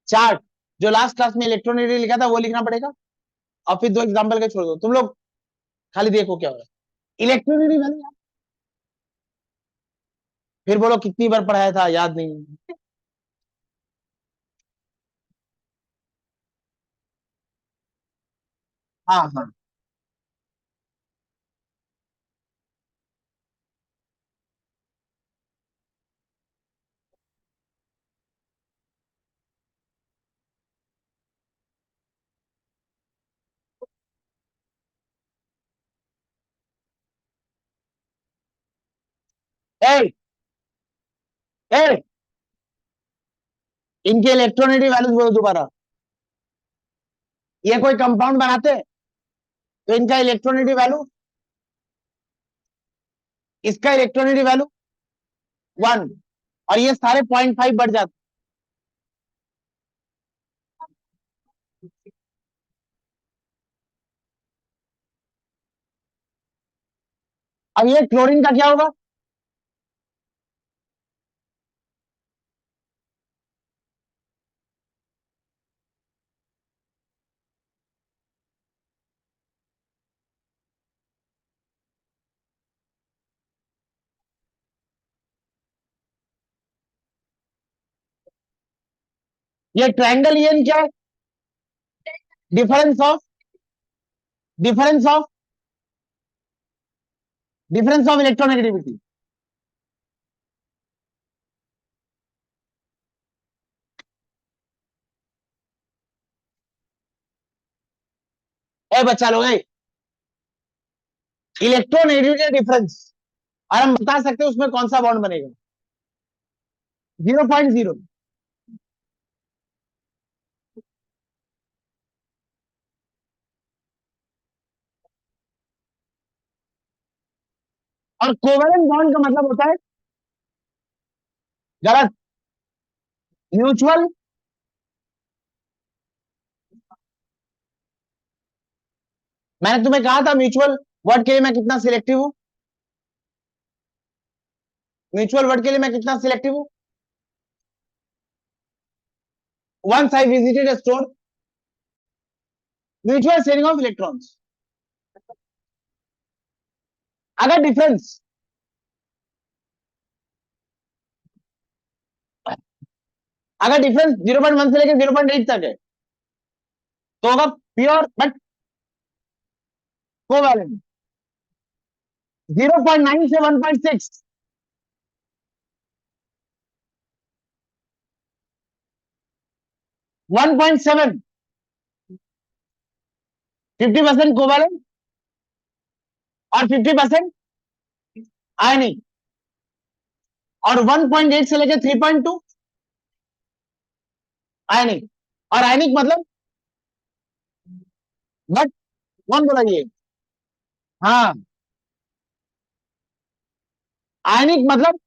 चार्ट जो लास्ट क्लास में इलेक्ट्रोनेगेटिव लिखा था वो लिखना पड़ेगा, और फिर दो एग्जांपल के छोड़ दो, तुम लोग खाली देखो क्या हो रहा है। इलेक्ट्रोनेगेटिव वैल्यू, फिर बोलो कितनी बार पढ़ाया था याद नहीं। हाँ हाँ। ए, ए, इनके इलेक्ट्रोनेगेटिव वैल्यूज बोलो दोबारा। ये कोई कंपाउंड बनाते हैं तो इनका इलेक्ट्रोनेगेटिव वैल्यू, इसका इलेक्ट्रोनेगेटिव वैल्यू 1, और ये सारे 0.5 बढ़ जाते। अब ये क्लोरीन का क्या होगा? ये ट्रायंगल ये क्या है? Difference of difference of difference of electronegativity. ए बच्चा लोग, इलेक्ट्रोनेगेटिविटी डिफरेंस, और हम बता सकते हैं उसमें कौन सा बॉन्ड बनेगा। 0.0। और कोवेलेंट बॉन्ड का मतलब होता है, गलत, म्यूचुअल। मैंने तुम्हें कहा था म्यूचुअल वर्ड के लिए मैं कितना सिलेक्टिव हूं। म्यूचुअल वर्ड के लिए मैं कितना सिलेक्टिव हूं। Once I visited a store, mutual sharing of electrons. अगर डिफरेंस, अगर डिफरेंस 0.1 से लेकर 0.8 तक है तो होगा प्योर बट कोवैलेंट। 0.9 से 1.6, 1.7 50% कोवैलेंट और 50% आयनिक, और 1.8 से लेकर 3.2 आयनिक। और आयनिक मतलब, बट कौन बोला ये? हाँ, आयनिक मतलब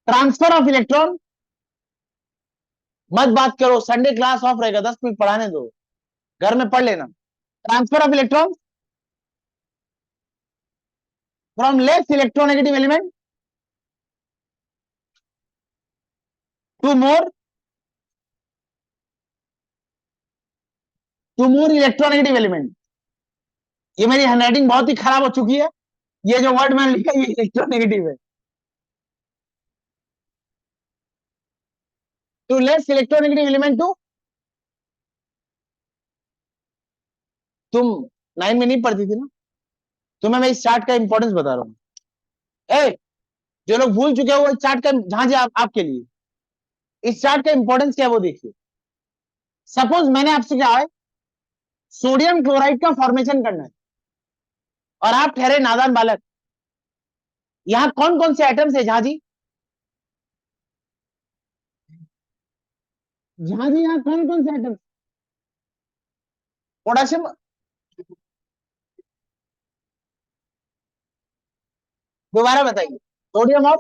ट्रांसफर ऑफ इलेक्ट्रॉन। मत बात करो, संडे क्लास ऑफ रहेगा, 10 मिनट पढ़ाने दो, घर में पढ़ लेना। Transfer of electron from less electronegative element to more electronegative element. ये मेरी हैंडराइटिंग बहुत ही खराब हो चुकी है, ये जो वर्ड मैंने लिखा ये इलेक्ट्रोनेगेटिव है। To less electronegative element to, तुम 9 में नहीं पढ़ती थी ना, तुम्हें मैं इस चार्ट का इंपॉर्टेंस बता रहा हूँ। ए, जो लोग भूल चुके हो वो चार्ट का झांझ आपके लिए, इस चार्ट का इंपॉर्टेंस क्या है वो देखिए। सपोज मैंने आपसे क्या है, सोडियम क्लोराइड का फॉर्मेशन करना है, और आप ठहरे नादान बालक, यहां कौन कौन से एटम्स है झांझी, झांझी यहां कौन कौन से एटम्स, पोटेशियम, दोबारा बताइए, सोडियम और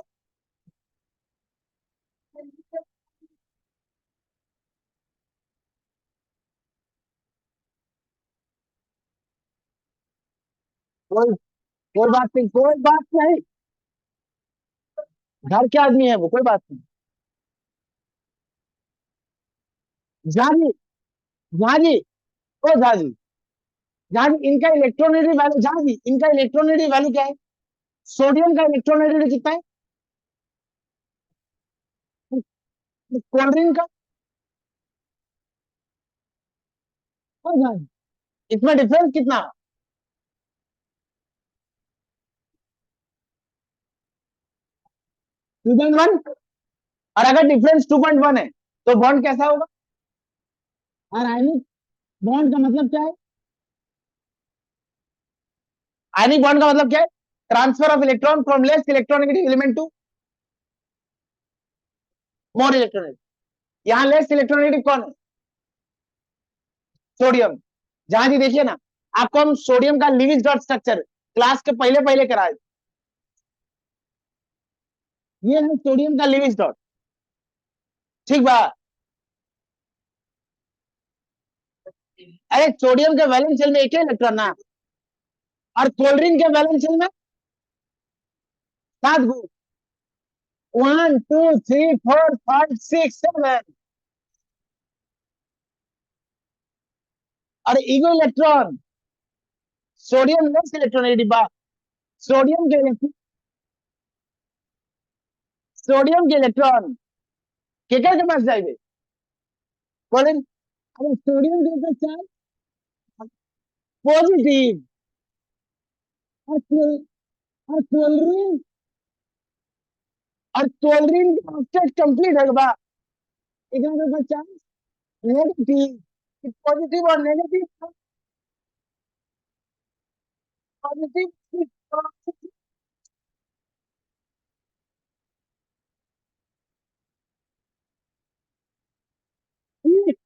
कोई, कोई बात नहीं, कोई बात नहीं, घर के आदमी है वो, कोई बात नहीं। झांझी, झांझी, ओ झांझी, झांझी इनका इलेक्ट्रोनेगेटिव वैल्यू, झांझी इनका इलेक्ट्रोनेगेटिव वैल्यू क्या है, सोडियम का इलेक्ट्रोनेगेटिव कितना है, क्लोरीन का, ओ झांझी इसमें डिफरेंस कितना, 2.1, और अगर डिफरेंस 2.1 है तो बॉन्ड कैसा होगा, और आयनिक बॉन्ड का मतलब क्या है, आयनिक बॉन्ड का मतलब क्या है, transfer of electron from less electronegative element to more electronegative, यहां लेस इलेक्ट्रोनेगेटिव कौन है, सोडियम। जहां जी देखिए ना, आपको हम सोडियम का लिविंग डॉट स्ट्रक्चर क्लास के पहले पहले कराए, ये है सोडियम का लिविंग डॉट, ठीक बा, अरे सोडियम के वैलेंस शेल में एक ही इलेक्ट्रॉन ना, और क्लोरीन के वैलेंस शेल में 7 ग्रुप, 1 2 3 4 5 6 7, और ego electron, sodium less electronegative बा, सोडियम के सोडियम के इलेक्ट्रॉन केकर के पास जाएंगे, क्लोरीन, अरे सोडियम के ऊपर चार्ज पॉजिटिव, और और क्लोरीन, और क्लोरीन का ऑक्टेट कंप्लीट है बा, इधर के ऊपर चार्ज नेगेटिव, पॉजिटिव और नेगेटिव, पॉजिटिव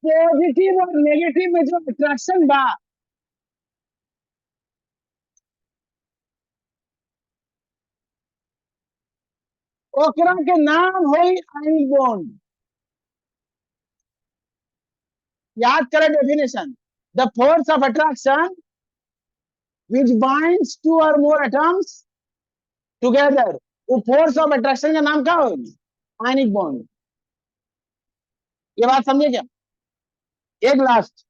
पॉजिटिव और नेगेटिव में जो अट्रैक्शन बा, ओकरा के नाम होई आयनिक बॉन्ड, याद करें definition, the force of attraction which binds two or more atoms together, वो फोर्स ऑफ अट्रैक्शन का नाम क्या होगी, आयनिक बॉन्ड, ये बात समझे क्या, एक लास्ट,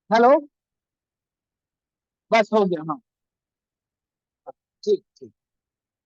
हेलो, बस हो गया, हाँ, ठीक ठीक।